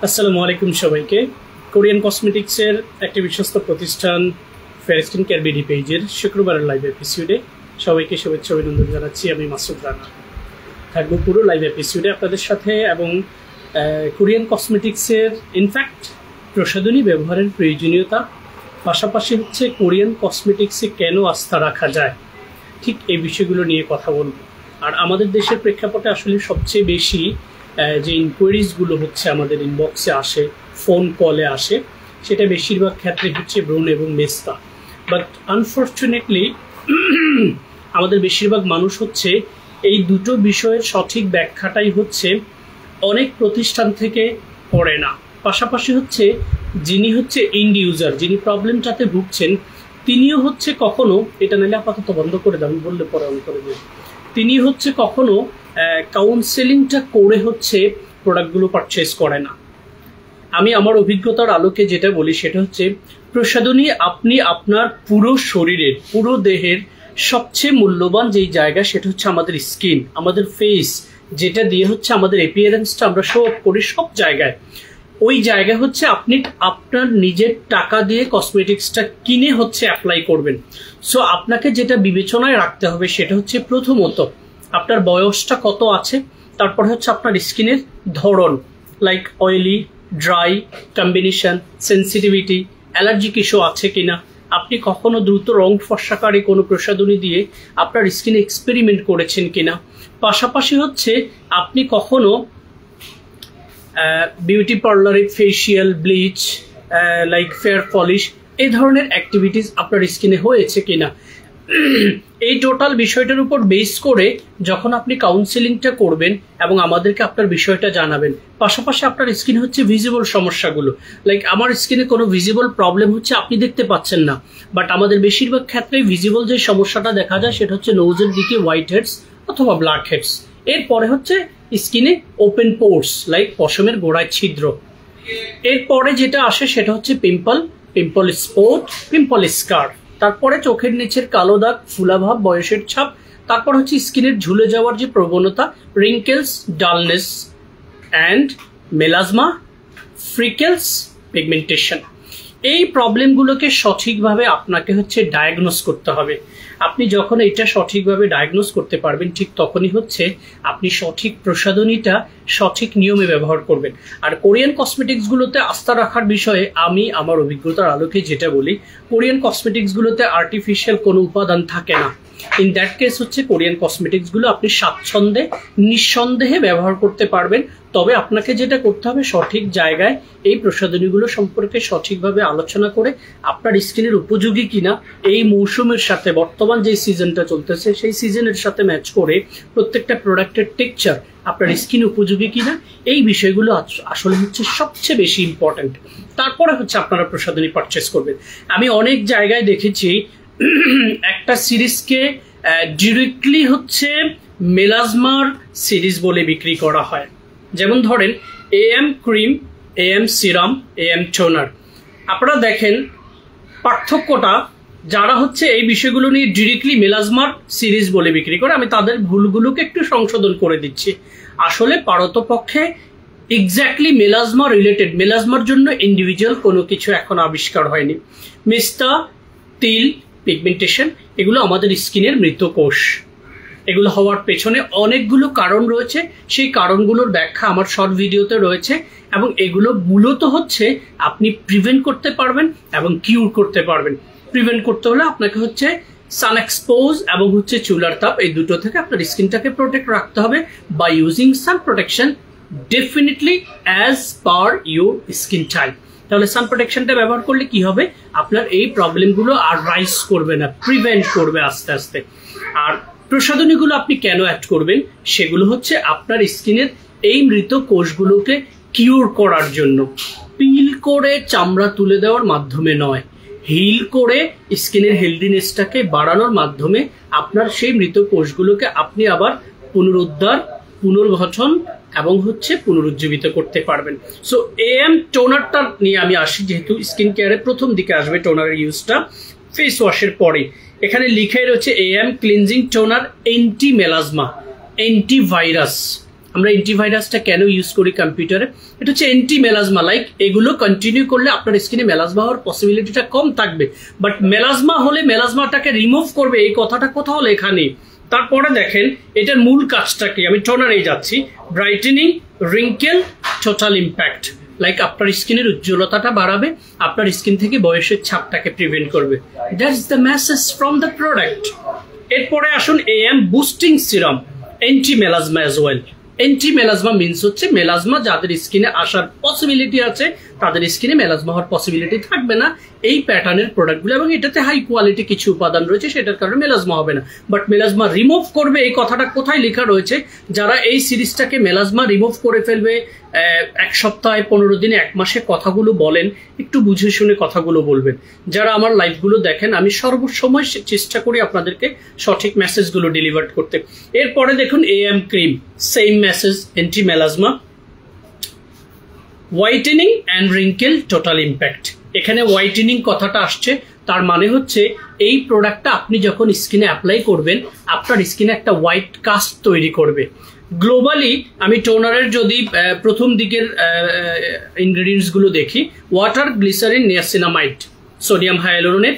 আসসালামু আলাইকুম সবাইকে। কোরিয়ান কসমেটিক্সের একটি বিশ্বস্ত প্রতিষ্ঠান ফেয়ার স্কিন কেয়ার বিডি পেজের শুক্রবারের লাইভ এপিসোডে সবাইকে শুভেচ্ছা অভিনন্দন জানাচ্ছি। আমি মাসুদ রানা থাকবো পুরো লাইভ এপিসোডে আপনাদের সাথে এবং কোরিয়ান কসমেটিক্সের ইনফ্যাক্ট প্রসাধনী ব্যবহারের প্রয়োজনীয়তা, পাশাপাশি হচ্ছে কোরিয়ান কসমেটিক্সে কেন আস্থা রাখা যায়, ঠিক এই বিষয়গুলো নিয়ে কথা বলবো। আর আমাদের দেশের প্রেক্ষাপটে আসলে সবচেয়ে বেশি যে ইনকোয়ারিজগুলো হচ্ছে আমাদের ইনবক্সে আসে, ফোন কলে আসে, সেটা বেশিরভাগ ক্ষেত্রে হচ্ছে ব্রণ এবং মেস্তা। বাট আনফর্চুনেটলি আমাদের বেশিরভাগ মানুষ হচ্ছে এই দুটো বিষয়ের সঠিক ব্যাখ্যাটাই হচ্ছে অনেক প্রতিষ্ঠান থেকে করে না। পাশাপাশি হচ্ছে যিনি হচ্ছে এন্ড ইউজার, যিনি প্রবলেমটাতে ভুগছেন, তিনিও হচ্ছে কখনো, এটা নাহলে আপাতত বন্ধ করে দেন, বললে পরে অন করে দেন, তিনি হচ্ছে কখনো কাউন্সেলিংটা করে হচ্ছে প্রোডাক্টগুলো পারচেস করে না। আমি আমার অভিজ্ঞতার আলোকে যেটা বলি সেটা হচ্ছে প্রসাধনী আপনি আপনার পুরো শরীরের, পুরো দেহের সবচেয়ে মূল্যবান যেই জায়গা সেটা হচ্ছে আমাদের স্কিন, আমাদের ফেস, যেটা দিয়ে হচ্ছে আমাদের অ্যাপিয়ারেন্সটা আমরা শো অফ করি সব জায়গায়। ওই জায়গা হচ্ছে আপনি আপনার নিজের টাকা দিয়ে কসমেটিক্সটা কিনে হচ্ছে অ্যাপ্লাই করবেন। সো আপনাকে যেটা বিবেচনায় রাখতে হবে সেটা হচ্ছে প্রথমত আপনার বয়সটা কত আছে, তারপরে হচ্ছে আপনার স্কিনের ধরন, like oily, dry, combination, sensitivity, allergic issue আছে কিনা, আপনি কখনো দ্রুত রং ফর্সাকারী কোনো প্রসাধনী দিয়ে আপনার স্কিনে এক্সপেরিমেন্ট করেছেন কিনা, পাশাপাশি হচ্ছে আপনি কখনো বিউটি পার্লারে facial, bleach, like fair polish, এই ধরনের অ্যাক্টিভিটিস আপনার স্কিনে হয়েছে কিনা। এই টোটাল বিষয়টার উপর বেস করে যখন আপনি কাউন্সেলিংটা করবেন এবং আমাদেরকে আপনার বিষয়টা জানাবেন, পাশাপাশি আপনার স্কিন হচ্ছে ভিজিবল সমস্যাগুলো, লাইক আমার স্কিনে কোনো ভিজিবল প্রবলেম হচ্ছে আপনি দেখতে পাচ্ছেন না, বাট আমাদের বেশিরভাগ ক্ষেত্রেই ভিজিবল যে সমস্যাটা দেখা যায় সেটা হচ্ছে নোজের দিকে হোয়াইট হেডস অথবা ব্ল্যাক হেডস, এরপরে হচ্ছে স্কিনে ওপেন পোর্স, লাইক পশমের গোড়ায় ছিদ্র, এরপরে যেটা আসে সেটা হচ্ছে পিম্পল, পিম্পল স্পট, পিম্পল স্কার, তারপরে চোখের নিচের কালো দাগ, ফুলাভাব, বয়সের ছাপ, তারপর হচ্ছে স্কিনের ঝুলে যাওয়ার যে প্রবণতা, wrinkles, dullness and melasma, freckles, pigmentation. এই প্রবলেমগুলোকে সঠিকভাবে আপনাকে হচ্ছে ডায়াগনোস করতে হবে। আপনি যখন এটা সঠিকভাবে ডায়াগনোস করতে পারবেন, ঠিক তখনই হচ্ছে আপনি সঠিক প্রসাধনীটা সঠিক নিয়মে ব্যবহার করবেন। আর কোরিয়ান কসমেটিক্সগুলোতে আস্থা রাখার বিষয়ে আমি আমার অভিজ্ঞতার আলোকে যেটা বলি, কোরিয়ান কসমেটিক্সগুলোতে আর্টিফিশিয়াল কোনো উপাদান থাকে না। ইন দ্যাট কেস হচ্ছে কোরিয়ান কসমেটিক্সগুলো আপনি স্বাচ্ছন্দ্যে, নিঃসন্দেহে ব্যবহার করতে পারবেন। তবে আপনাকে যেটা করতে হবে, সঠিক জায়গায় এই প্রসাধনীগুলো সম্পর্কে সঠিকভাবে আলোচনা করে আপনার স্কিনের উপযোগী কিনা, এই মৌসুমের সাথে বর্তমান যে সিজনটা চলতেছে সেই সিজনের সাথে ম্যাচ করে প্রত্যেকটা প্রোডাক্টের টেক্সচার আপনার স্কিন উপযোগী কিনা, এই বিষয়গুলো আসলে হচ্ছে সবচেয়ে বেশি ইম্পর্টেন্ট। তারপরে হচ্ছে আপনারা প্রসাধনী পারচেস করবেন। আমি অনেক জায়গায় দেখেছি একটা সিরিজকে ডিরেক্টলি হচ্ছে মেলাজমার সিরিজ বলে বিক্রি করা হয়। যেমন ধরেন AM cream, AM serum, AM toner. আপনারা দেখেন পার্থক্যটা, যারা হচ্ছে এই বিষয়গুলো নিয়ে ডিরেক্টলি মেলাজমার সিরিজ বলে বিক্রি করে, আমি তাদের ভুলগুলোকে একটু সংশোধন করে দিচ্ছি। আসলে পারতপক্ষে এক্স্যাক্টলি মেলাজমা রিলেটেড, মেলাজমার জন্য ইন্ডিভিজুয়াল কোনো কিছু এখন আবিষ্কার হয়নি। মেস্তা, তিল, পিগমেন্টেশন, এগুলো আমাদের স্কিনের মৃত কোষ। এগুলো হওয়ার পেছনে অনেকগুলো কারণ রয়েছে, সেই কারণগুলোর ব্যাখ্যা আমার শর্ট ভিডিওতে রয়েছে এবং এগুলো মূলত হচ্ছে আপনি প্রিভেন্ট করতে পারবেন এবং কিউর করতে পারবেন। প্রিভেন্ট করতে হলে আপনাকে হচ্ছে সান এক্সপোজ এবং হচ্ছে চুলার তাপ, এই দুটো থেকে আপনার স্কিনটাকে প্রোটেক্ট রাখতে হবে by using sun protection definitely as per your skin type. তাহলে সান প্রোটেকশনটা ব্যবহার করলে কি হবে, আপনার এই প্রবলেমগুলো আর রাইজ করবে না, প্রিভেন্ট করবে আস্তে আস্তে। আর প্রসাধনীগুলো আপনি কেন অ্যাড করবেন, সেগুলো হচ্ছে আপনার স্কিনের এই মৃত কোষগুলোকে কিউর করার জন্য, পিল করে চামড়া তুলে দেওয়ার মাধ্যমে নয়, হিল করে স্কিনের হেলদিনেসটাকে বাড়ানোর মাধ্যমে আপনার সেই মৃত কোষগুলোকে আপনি আবার পুনরুদ্ধার, পুনর্গঠন এবং হচ্ছে পুনরুজ্জীবিত করতে পারবেন। সো AM টোনারটা নিয়ে আমি আসি, যেহেতু স্কিন কেয়ারে প্রথম দিকে আসবে টোনারের ইউজটা, ফেস ওয়াশের পরে। এখানে লিখে রয়েছে AM cleansing toner, anti melasma, antivirus, আমরা অ্যান্টিভাইরাসটা কেন ইউজ করি কম্পিউটারে? এটা হচ্ছে অ্যান্টি মেলাজমা লাইক, এগুলো কন্টিনিউ করলে আপনার স্কিনে মেলাজমা হওয়ার পসিবিলিটিটা কম থাকবে। বাট মেলাজমা হলে মেলাজমাটাকে রিমুভ করবে, এই কথাটা কোথাও লেখা নেই। তারপরে দেখেন এটার মূল কাজটা কি, আমি টোনারেই যাচ্ছি। Brightening, wrinkle, total impact, like আপনার স্কিনের উজ্জ্বলতাটা বাড়াবে, আপনার স্কিন থেকে বয়সের ছাপটাকে প্রিভেন্ট করবে। That's the message from the product. এরপরে আসুন AM boosting serum, anti melasma as well. Anti melasma means হচ্ছে মেলাজমা যাদের স্কিনে আসার পসিবিলিটি আছে তাদের স্কিনে মেলাজমা হওয়ার পসিবিলিটি থাকবে না এই প্যাটার্নের প্রোডাক্টগুলো, এবং এটাতে হাই কোয়ালিটি কিছু উপাদান রয়েছে, সেটার কারণে মেলাজমা হবে না। বাট মেলাজমা রিমুভ করবে এই কথাটা কোথায় লেখা রয়েছে? যারা এই সিরিজটাকে মেলাজমা রিমুভ করে ফেলবে 1 সপ্তাহে, 15 দিনে, 1 মাসে কথাগুলো বলেন, একটু বুঝে শুনে কথাগুলো বলবেন। যারা আমার লাইভগুলো দেখেন, আমি সর্বসময় চেষ্টা করি আপনাদেরকে সঠিক মেসেজগুলো ডেলিভার করতে। এরপরে দেখুন AM cream, same message, anti melasma, whitening and wrinkle, total impact. এখানে হোয়াইটেনিং কথাটা আসছে, তার মানে হচ্ছে এই প্রোডাক্টটা আপনি যখন স্কিনে অ্যাপ্লাই করবেন আপনার স্কিনে একটা হোয়াইট কাস্ট তৈরি করবে। গ্লোবালি আমি টোনারের যদি প্রথম দিকের ইনগ্রেডিয়েন্টসগুলো দেখি, water, glycerin, niacinamide, sodium hyaluronate,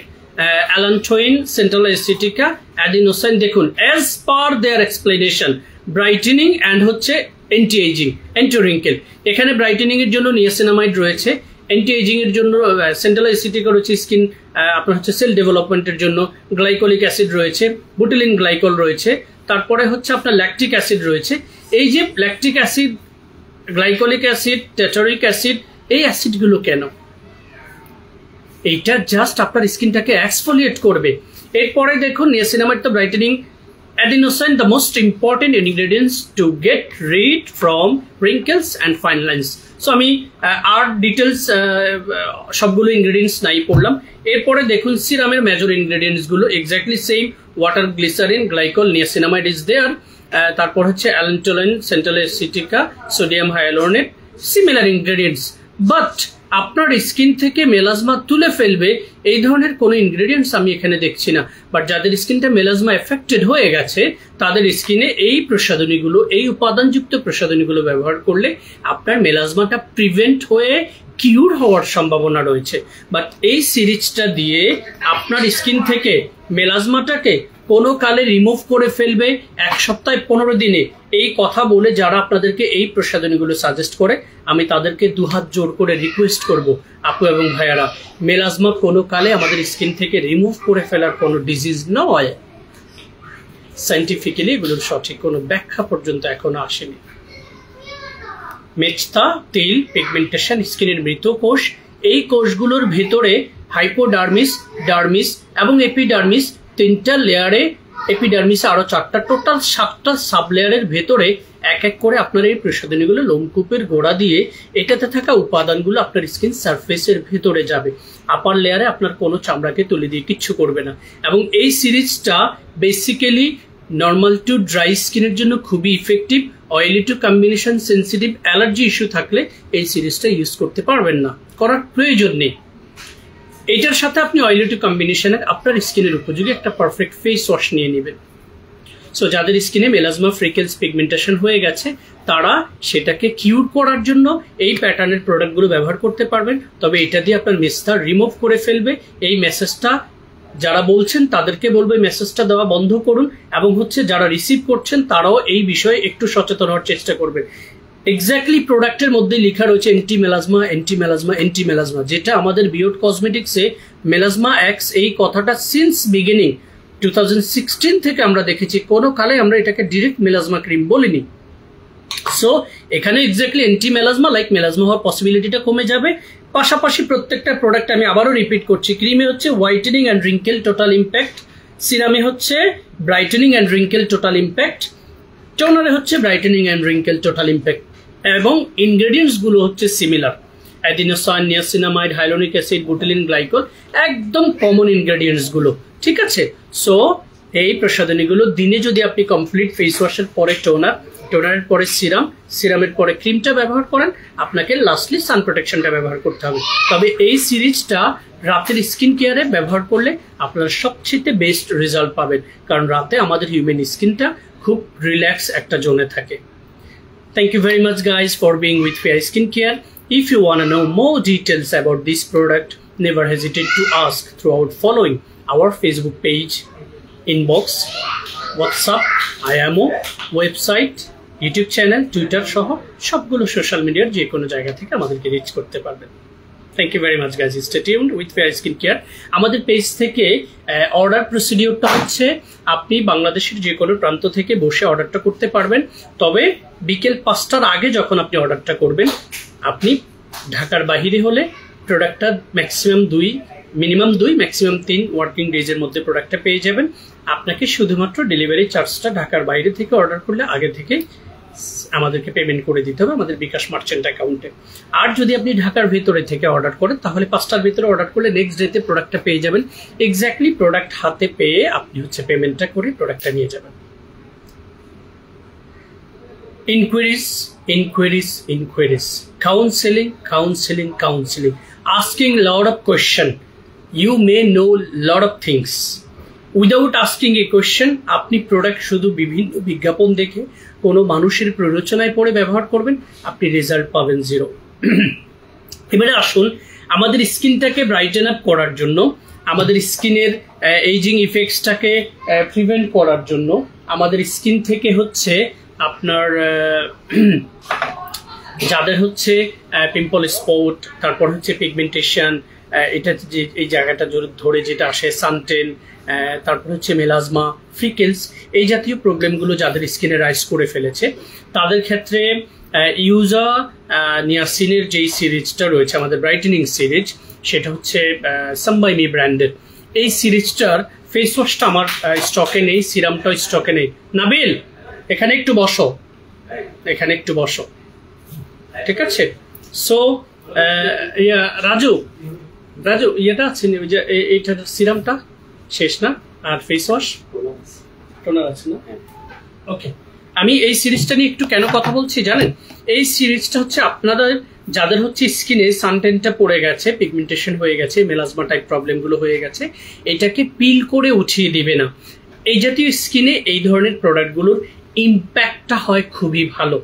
allantoin, central asiatica, adenosine. দেখুন as per their explanation, brightening and হচ্ছে অ্যান্টি এজিং, অ্যান্টি রিঙ্কেল। এখানে ব্রাইটেনিং এর জন্য নিয়াসিনামাইড রয়েছে, অ্যান্টি এজিং এর জন্য সেন্ট্রাল অ্যাসিটিকা রয়েছে, স্কিন আপনার হচ্ছে সেল ডেভেলপমেন্টের জন্য গ্লাইকোলিক অ্যাসিড রয়েছে, বুটিলিন গ্লাইকল রয়েছে, তারপরে হচ্ছে আপনার ল্যাকটিক অ্যাসিড রয়েছে। এই যে lactic acid, glycolic acid, tartaric acid, এই অ্যাসিডগুলো কেন? এইটা জাস্ট আপনার স্কিনটাকে এক্সফোলিয়েট করবে। এরপরে দেখুন নিয়াসিনামাইড তো brightening, adenosine the most important ingredients to get rid from wrinkles and fine lines. So আমি আর ডিটেলস সবগুলো ইনগ্রেডিয়েন্টস নাই পড়লাম। এরপরে দেখুন সিরামের মেজর ইনগ্রেডিয়েন্টস গুলো exactly same, water, glycerin, glycol, niacinamide is there, তারপর হচ্ছে allantoin, central asiatica, sodium hyaluronate, similar ingredients. But আপনার স্কিন থেকে মেলাজমা তুলে ফেলবে এই ধরনের কোনো ইনগ্রেডিয়েন্টস আমি এখানে দেখছি না। বাট যাদের স্কিনটা মেলাজমা এফেক্টেড হয়ে গেছে তাদের স্কিনে এই প্রসাধনীগুলো, এই উপাদানযুক্ত প্রসাধনীগুলো ব্যবহার করলে আপনার মেলাজমাটা প্রিভেন্ট হয়ে কিউর হওয়ার সম্ভাবনা রয়েছে। বাট এই সিরিজটা দিয়ে আপনার স্কিন থেকে মেলাজমাটাকে কোনো কালে রিমুভ করে ফেলবে 1 সপ্তাহে, 15 দিনে, এই কথা বলে যারা আপনাদেরকে এই প্রসাধনীগুলো সাজেস্ট করে আমি তাদেরকে 2 হাত জোর করে রিকোয়েস্ট করব, আপু এবং ভাইয়ারা, মেলাজমা কোনো কালে আমাদের স্কিন থেকে রিমুভ করে ফেলার কোনো ডিজিজ নয়। সায়েন্টিফিক্যালি এগুলোর সঠিক কোনো ব্যাখ্যা পর্যন্ত এখনো আসেনি। মেচতা, তিল, পিগমেন্টেশন, স্কিনের মৃত কোষ, এই কোষগুলোর ভেতরে হাইপোডার্মিস, ডার্মিস এবং এপিডার্মিস 3টা লেয়ারে, এপিডার্মিসে আরো 4টা, টোটাল 7টা সাব লেয়ারের ভেতরে এক এক করে আপনার এই প্রসাধনীগুলো লোমকূপের গোড়া দিয়ে এটাতে থাকা উপাদানগুলো আপনার স্কিন সারফেসের ভেতরে যাবে। আপার লেয়ারে আপনার কোনো চামড়াকে তুলে দিয়ে কিচ্ছু করবে না। এবং এই সিরিজটা বেসিক্যালি নর্মাল টু ড্রাই স্কিনের জন্য খুবই effective. Oily two combination, sensitive, allergy issue থাকলে এই সিরিজটা ইউজ করতে পারবেন না, করার প্রয়োজন নেই। এটার সাথে আপনি অয়েলি টু কম্বিনেশনের আপনার স্কিনের উপযোগী একটা পারফেক্ট ফেস ওয়াশ নিয়ে নেবেন। সো যাদের স্কিনে মেলাজমা, ফ্রিকেলস, পিগমেন্টেশন হয়ে গেছে তারা সেটাকে কিউর করার জন্য এই প্যাটার্নের প্রোডাক্টগুলো ব্যবহার করতে পারবেন। তবে এটা দিয়ে আপনার মেসটা রিমুভ করে ফেলবে। এই মেসেজটা যারা বলছেন তাদেরকে বলবে মেসেজটা দেওয়া বন্ধ করুন, এবং হচ্ছে যারা রিসিভ করছেন তারাও এই বিষয়ে একটু সচেতন হওয়ার চেষ্টা করবেন। এক্স্যাক্টলি প্রোডাক্টের মধ্যে লেখা রয়েছে anti melasma, anti melasma, anti melasma, যেটা আমাদের বিয়র্ড কসমেটিক্সে মেলাজমা এক্স এই কথাটা সিন্স বিগিনিং 2016 থেকে আমরা দেখেছি, কোনো কালে আমরা এটাকে ডিরেক্ট মেলাজমা ক্রিম বলিনি। সো এখানে exactly anti melasma, like melasma হওয়ার পসিবিলিটিটা কমে যাবে। পাশাপাশি প্রত্যেকটা প্রোডাক্ট আমি আবারও রিপিট করছি, ক্রিমে হচ্ছে whitening and wrinkle total impact, সিরামে হচ্ছে brightening and wrinkle total impact, টোনারে হচ্ছে brightening and wrinkle total impact, এবং ইনগ্রেডিয়েন্টস গুলো হচ্ছে similar, adenosine, niacinamide, hyaluronic acid, butylene glycol, একদম কমন ইনগ্রেডিয়েন্টস গুলো, ঠিক আছে। সো এই প্রসাধনীগুলো দিনে যদি আপনি কমপ্লিট ফেস ওয়াশের পরে টোনার, টোনারের পরে সিরাম, সিরামের পরে ক্রিমটা ব্যবহার করেন, আপনাকে লাস্টলি সান প্রোটেকশনটা ব্যবহার করতে হবে। তবে এই সিরিজটা রাতের স্কিন কেয়ারে ব্যবহার করলে আপনারা সবচেয়ে বেস্ট রেজাল্ট পাবেন, কারণ রাতে আমাদের হিউম্যান স্কিনটা খুব রিল্যাক্স একটা জোনে থাকে। Thank you very much guys for being with Fair Skincare. If you want to know more details about this product, never hesitate to ask throughout following our Facebook page, inbox, WhatsApp, IMO, website, YouTube channel, Twitter সহ সবগুলো social মিডিয়ার যে কোনো জায়গা থেকে আমাদেরকে rich করতে পারবেন। Thank you very much guys. Stay tuned with Fair Skincare. আমাদের পেজ থেকে অর্ডার প্রসিডিওরটা হচ্ছে আপনি বাংলাদেশের যে কোনো প্রান্ত থেকে বসে অর্ডারটা করতে পারবেন, তবে বিকেল 5টার আগে যখন আপনি অর্ডারটা করবেন, আপনি ঢাকার বাইরে হলে প্রোডাক্টটা মিনিমাম 2 ম্যাক্সিমাম 3 ওয়ার্কিং ডেজের মধ্যে প্রোডাক্টটা পেয়ে যাবেন। আপনাকে শুধুমাত্র ডেলিভারি চার্জটা ঢাকার বাইরে থেকে অর্ডার করলে আগে থেকে আমাদেরকে পেমেন্ট করে দিতে হবে আমাদের বিকাশ মার্চেন্ট অ্যাকাউন্টে। আর যদি আপনি ঢাকার ভিতরে থেকে অর্ডার করেন তাহলে 5টার ভিতরে অর্ডার করলে নেক্সট ডেতে প্রোডাক্টটা পেয়ে যাবেন। এক্স্যাক্টলি প্রোডাক্ট হাতে পেয়ে আপনি হচ্ছে পেমেন্টটা করে প্রোডাক্টটা নিয়ে যাবেন। Inquiries. Counseling. Asking lot of question. You may know lot of things. Without asking a question, আপনি প্রোডাক্ট শুধু বিভিন্ন বিজ্ঞাপন দেখে কোনো মানুষের প্ররোচনায় পড়ে ব্যবহার করবেন, আপনি রেজাল্ট পাবেন 0। এবারে আসুন আমাদের স্কিনটাকে ব্রাইটেন আপ করার জন্য, আমাদের স্কিনের এইজিং ইফেক্টসটাকে প্রিভেন্ট করার জন্য, আমাদের স্কিন থেকে হচ্ছে আপনার যাদের হচ্ছে পিম্পল স্পট, তারপর হচ্ছে পিগমেন্টেশন, এটা যে এই জায়গাটা ধরে যেটা আসে, সানটেন, তারপর হচ্ছে মেলাজমা, ফ্রিকেলস, এই জাতীয় প্রবলেমগুলো যাদের স্কিনে রাইজ করে ফেলেছে তাদের ক্ষেত্রে ইউজা নিয়াসিনের যেই সিরিজটা রয়েছে আমাদের ব্রাইটেনিং সিরিজ, সেটা হচ্ছে সাম্বাইমি ব্র্যান্ডের। এই সিরিজটার ফেস ওয়াশটা আমার স্টকে নেই, সিরামটাও স্টকে নেই। নাবিল এখানে একটু বসো, ঠিক আছে? সো রাজু ইয়েটা আছে না, এইটার সিরামটা শেষ না, আর ফেস ওয়াশ টোনার আছে না? ওকে, আমি এই সিরিজটা নিয়ে একটু কেন কথা বলছি জানেন? এই সিরিজটা হচ্ছে আপনাদের যাদের হচ্ছে স্কিনে সানটেনটা পড়ে গেছে, পিগমেন্টেশন হয়ে গেছে, মেলাজমা টাইপ প্রবলেমগুলো হয়ে গেছে, এটাকে পিল করে উঠিয়ে দিবে না। এই জাতীয় স্কিনে এই ধরনের প্রোডাক্টগুলোর ইম্প্যাক্টটা হয় খুবই ভালো,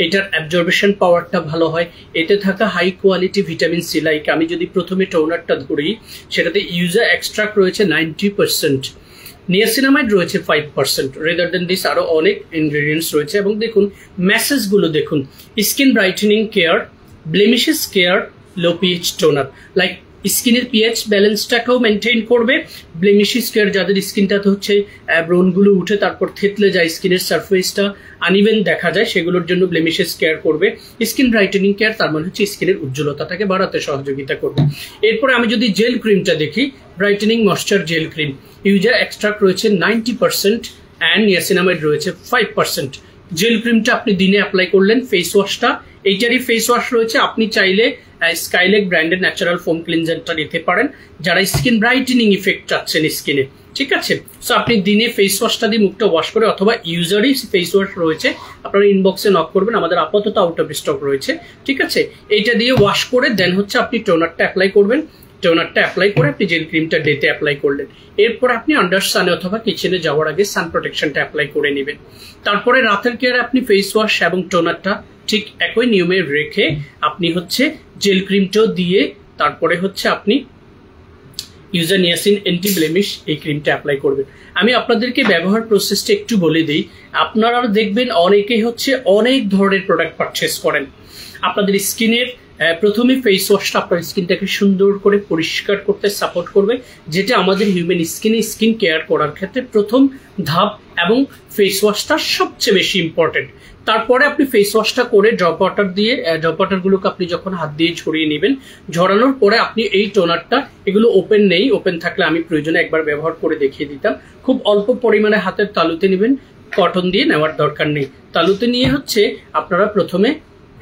এটার অ্যাবজর্বেশন পাওয়ারটা ভালো হয়, এতে থাকা high quality vitamin C, like আমি যদি প্রথমে টোনারটা ধরি, সেটাতে ইউজা এক্সট্রাক্ট রয়েছে 90%, নিয়াসিনামাইড রয়েছে 5%, রেদার দেন দিস আরো অনেক ইনগ্রেডিয়েন্টস রয়েছে। এবং দেখুন মেসেজগুলো দেখুন, skin brightening care, blemishes care, লো পিএইচ টোনার, লাইক স্কিনের পিএইচ ব্যালেন্সটাকেও মেনটেন করবে। ব্লেমিশেস কেয়ার যাদের স্কিনটাতে হচ্ছে ব্রোনগুলো উঠে তারপর থেতলে যায়, স্কিনের সারফেসটা আনইভেন দেখা যায়, সেগুলোর জন্য ব্লেমিশেস কেয়ার করবে। স্কিন ব্রাইটেনিং কেয়ার তার মানে হচ্ছে স্কিনের উজ্জ্বলতাটাকে বাড়াতে সহযোগিতা করবে। এরপরে আমি যদি জেল ক্রিমটা দেখি, brightening moisture gel cream, yuja extract রয়েছে 90% অ্যান্ড নিয়াসিনামাইড রয়েছে 5%। জেল ক্রিমটা আপনি দিনে অ্যাপ্লাই করলেন, ফেস ওয়াশটা এইটারই ফেস ওয়াশ রয়েছে, আপনি চাইলে স্কাইলেক ব্র্যান্ডের ন্যাচারাল ফোম ক্লিনজারটা নিতে পারেন যারা স্কিন ব্রাইটেনিং ইফেক্ট চাচ্ছেন স্কিনে, ঠিক আছে? সো আপনি দিনে ফেস ওয়াশটা দিয়ে মুখটা ওয়াশ করে, অথবা ইউজারই ফেস ওয়াশ রয়েছে, আপনারা ইনবক্সে নক করবেন, আমাদের আপাতত আউট অফ স্টক রয়েছে, ঠিক আছে? এইটা দিয়ে ওয়াশ করে দেন হচ্ছে আপনি টোনারটা অ্যাপ্লাই করবেন। টোনারটা অ্যাপ্লাই করে আপনি জেল ক্রিমটা ডেতে অ্যাপ্লাই করলেন, এরপর আপনি আন্ডার সানে অথবা কিচেনে যাওয়ার আগে সান প্রোটেকশনটা অ্যাপ্লাই করে নেবেন। তারপরে রাতের কেয়ারে আপনি ফেস ওয়াশ এবং টোনারটা ঠিক একই নিয়মে রেখে আপনি হচ্ছে জেল ক্রিমটাও দিয়ে তারপরে হচ্ছে আপনি ইউজা নিয়াসিন অ্যান্টি ব্লেমিশ এই ক্রিমটা অ্যাপ্লাই করবেন। আমি আপনাদেরকে ব্যবহার প্রসেসটা একটু বলে দিই, আপনারা দেখবেন অনেকেই হচ্ছে অনেক ধরনের প্রোডাক্ট পারচেস করেন। আপনাদের স্কিনের প্রথমে ফেস ওয়াশটা আপনার স্কিনটাকে সুন্দর করে পরিষ্কার করতে সাপোর্ট করবে, যেটা আমাদের হিউম্যান স্কিন কেয়ার করার ক্ষেত্রে প্রথম ধাপ, এবং ফেস ওয়াশটা সবচেয়ে বেশি ইম্পর্টেন্ট। তারপরে আপনি ফেস ওয়াশটা করে ড্রপ ওয়াটারগুলোকে আপনি যখন হাত দিয়ে ঝরিয়ে নেবেন, ঝরানোর পরে আপনি এই টোনারটা, এগুলো ওপেন নেই, ওপেন থাকলে আমি প্রয়োজনে একবার ব্যবহার করে দেখিয়ে দিতাম, খুব অল্প পরিমাণে হাতের তালুতে নেবেন, কটন দিয়ে নেওয়ার দরকার নেই। তালুতে নিয়ে হচ্ছে আপনারা প্রথমে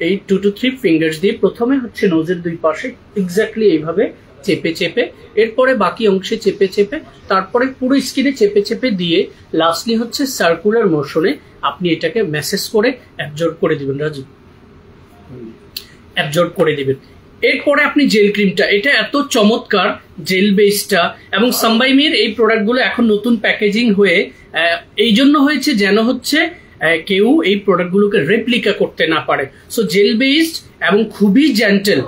এই 2 to 3 ফিঙ্গার্স দিয়ে প্রথমে হচ্ছে নোজের দুই পাশে এক্স্যাক্টলি এইভাবে চেপে চেপে, এরপরে বাকি অংশে চেপে চেপে, তারপরে পুরো স্কিনে চেপে চেপে দিয়ে লাস্টলি হচ্ছে সার্কুলার মোশনে আপনি এটাকে ম্যাসেজ করে অ্যাবজর্ব করে দিবেন। রাজু, অ্যাবজর্ব করে দিবেন। এরপরে আপনি জেল ক্রিমটা, এটা এত চমৎকার জেল বেসটা, এবং সাম্বাইমির এই প্রোডাক্টগুলো এখন নতুন প্যাকেজিং হয়ে এই জন্য হয়েছে যেন হচ্ছে কেউ এই প্রোডাক্টগুলোকে রেপ্লিকা করতে না পারে। সো জেল বেসড এবং খুবই জেন্টেল,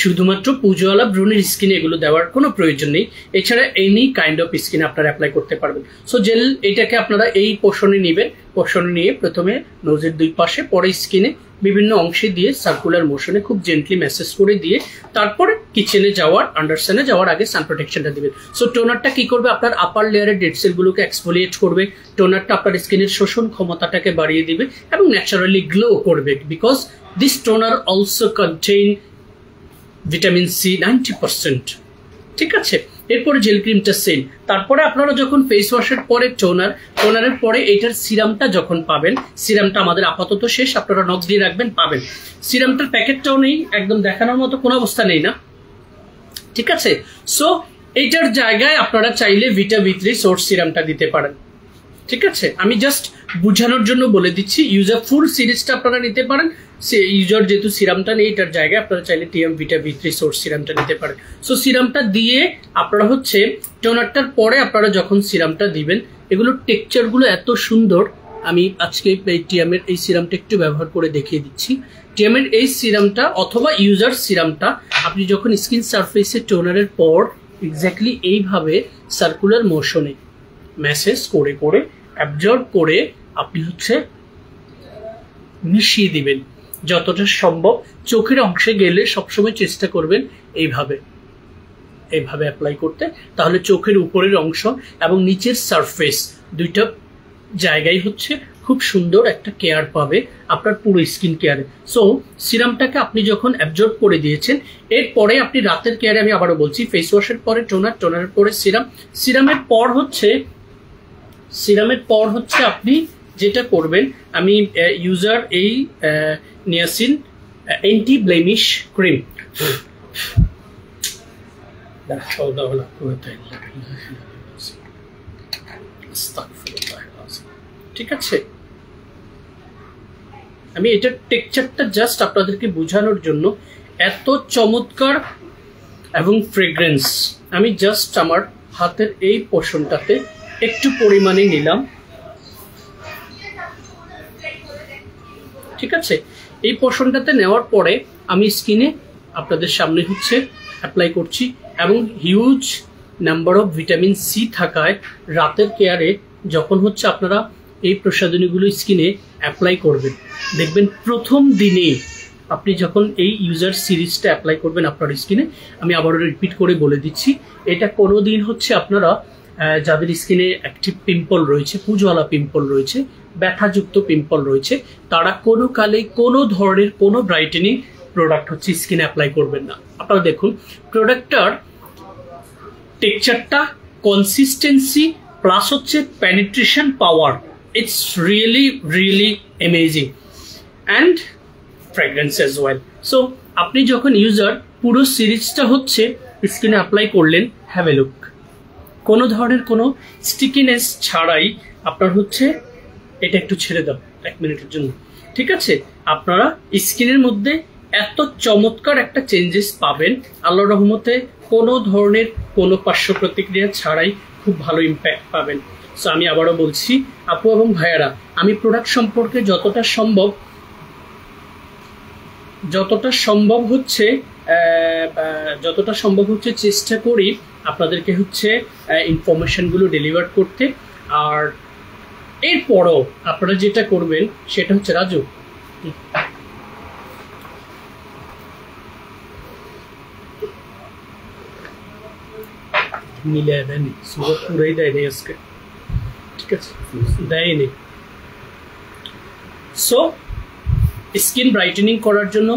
শুধুমাত্র পুজোওয়ালা ব্রণের স্কিনে এগুলো দেওয়ার কোনো প্রয়োজন নেই। এছাড়া এনি কাইন্ড অফ স্কিনে আপনারা অ্যাপ্লাই করতে পারবেন। সো জেল এটাকে আপনারা এই পোর্শনে নেবেন, পোর্শনে নিয়ে প্রথমে নোজের দুই পাশে, পরে স্কিনে বিভিন্ন অংশে দিয়ে সার্কুলার মোশনে খুব জেন্টলি ম্যাসেজ করে দিয়ে তারপরে কিচেনে যাওয়ার, আন্ডারসানে যাওয়ার আগে সান প্রোটেকশনটা দিবেন। সো টোনারটা কি করবে, আপনার আপার লেয়ারের ডেড সেলগুলোকে এক্সফোলিয়েট করবে। টোনারটা আপনার স্কিনের শোষণ ক্ষমতাটাকে বাড়িয়ে দিবে এবং ন্যাচারালি গ্লো করবে, because this toner also contain vitamin C 90%। ঠিক আছে, এরপরে জেল ক্রিমটা সেম। তারপরে আপনারা যখন ফেস ওয়াশের পরে টোনারের পরে এইটার সিরামটা যখন পাবেন, সিরামটা আমাদের আপাতত শেষ, আপনারা নখ দিয়ে রাখবেন, পাবেন। সিরামটার প্যাকেটটাও নেই, একদম দেখানোর মতো কোনো অবস্থা নেই না, ঠিক আছে। সো এইটার জায়গায় আপনারা চাইলে ভিটা V3 সোর্স সিরামটা দিতে পারেন, ঠিক আছে। আমি জাস্ট বুঝানোর জন্য বলে দিচ্ছি, ইউজার ফুল সিরিজটা আপনারা নিতে পারেন। ইউজার যেহেতু সিরামটা নেই, এটার জায়গায় আপনারা চাইলে টিএম ভিটা V3 সোর্স সিরামটা নিতে পারেন। সো সিরামটা দিয়ে আপনারা হচ্ছে টোনারটার পরে আপনারা যখন সিরামটা দিবেন, এগুলোর টেক্সচারগুলো এত সুন্দর। আমি আজকে এই টিএমের এই সিরামটা একটু ব্যবহার করে দেখিয়ে দিচ্ছি। টিএমের এই সিরামটা অথবা ইউজার সিরামটা আপনি যখন স্কিন সারফেসে টোনারের পর এক্স্যাক্টলি এইভাবে সার্কুলার মোশনে ম্যাসেজ করে করে অ্যাবজর্ব করে আপনি হচ্ছে মিশিয়ে দিবেন যতটা সম্ভব। চোখের অংশে গেলে সবসময় চেষ্টা করবেন এইভাবে অ্যাপ্লাই করতে, তাহলে চোখের উপরের অংশ এবং নিচের সারফেস দুইটা জায়গায় হচ্ছে খুব সুন্দর একটা কেয়ার পাবে আপনার পুরো স্কিন কেয়ারে। সো সিরামটাকে আপনি যখন অ্যাবজর্ব করে দিয়েছেন, এরপরে আপনি রাতের কেয়ারে, আমি আবারও বলছি, ফেস ওয়াশের পরে টোনার, টোনারের পরে সিরাম, সিরামের পর হচ্ছে আপনি যেটা করবেন, আমি ইউজার এই নিয়াসিন অ্যান্টি ব্লেমিশ ক্রিম, ঠিক আছে। আমি এটার টেক্সচারটা জাস্ট আপনাদেরকে বোঝানোর জন্য, এত চমৎকার এবং ফ্রেগ্রেন্স, আমি জাস্ট আমার হাতের এই পোর্শনটাতে একটু পরিমাণে নিলাম, ঠিক আছে। এই পোর্শনটাতে নেওয়ার পরে আমি স্কিনে আপনাদের সামনে হচ্ছে অ্যাপ্লাই করছি, এবং huge number of vitamin C থাকায় রাতের কেয়ারে যখন হচ্ছে আপনারা এই প্রসাধনীগুলো স্কিনে অ্যাপ্লাই করবেন, দেখবেন প্রথম দিনেই আপনি যখন এই ইউজার সিরিজটা অ্যাপ্লাই করবেন আপনার স্কিনে, আমি আবারও রিপিট করে বলে দিচ্ছি, এটা কোনো দিন হচ্ছে আপনারা যাদের স্কিনে অ্যাক্টিভ পিম্পল রয়েছে, পুজোওয়ালা পিম্পল রয়েছে, ব্যথাযুক্ত পিম্পল রয়েছে, তারা কোনো কালে কোনো ধরনের কোনো ব্রাইটেনিং প্রোডাক্ট হচ্ছে স্কিনে অ্যাপ্লাই করবেন না। আপনারা দেখুন প্রোডাক্টটার টেক্সচারটা, কনসিস্টেন্সি প্লাস হচ্ছে penetration power, it's really really amazing, and fragrance as well. So আপনি যখন ইউজার পুরো সিরিজটা হচ্ছে স্কিনে অ্যাপ্লাই করলেন, হ্যাভ এ লুক, কোনো ধরনের কোনো স্টিকিনেস ছাড়াই আপনার হচ্ছে এটা একটু ছেড়ে দাও 1 মিনিটের জন্য, ঠিক আছে। আপনারা স্কিনের মধ্যে এত চমৎকার একটা চেঞ্জেস পাবেন আল্লাহর রহমতে, কোনো ধরনের কোনো পার্শ্ব প্রতিক্রিয়া ছাড়াই খুব ভালো ইম্প্যাক্ট পাবেন। সো আমি আবারও বলছি আপু এবং ভাইয়ারা, আমি প্রোডাক্ট সম্পর্কে যতটা সম্ভব হচ্ছে চেষ্টা করি আপনাদেরকে হচ্ছে ইনফরমেশনগুলো ডেলিভার করতে। আর এরপরও আপনারা যেটা করবেন সেটা হচ্ছে, রাজু মিলে দেয়নি, সুগার পুরাই দেয়নি আজকে, ঠিক আছে, দেয়নি। সো স্কিন ব্রাইটেনিং করার জন্য,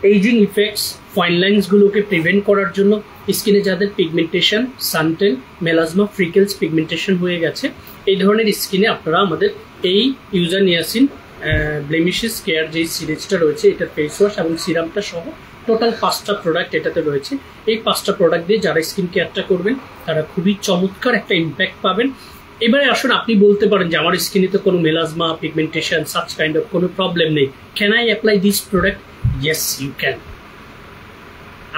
এইজিং ইফেক্টস, ফাইন লাইন্সগুলোকে প্রিভেন্ট করার জন্য, স্কিনে যাদের pigmentation, suntan, melasma, freckles, pigmentation হয়ে গেছে, এই ধরনের স্কিনে আপনারা আমাদের এই ইউজার নিয়াসিন ব্লেমিশেস কেয়ার যে সিরিজটা রয়েছে, এটার ফেস ওয়াশ এবং সিরামটা সহ টোটাল 5টা প্রোডাক্ট এটাতে রয়েছে। এই 5টা প্রোডাক্ট দিয়ে যারা স্কিন কেয়ারটা করবেন তারা খুবই চমৎকার একটা ইম্প্যাক্ট পাবেন। এবারে আসুন, আপনি বলতে পারেন যে আমার স্কিনে তো কোনো melasma, pigmentation, such kind of কোনো প্রবলেম নেই, can I apply this product? Yes you can.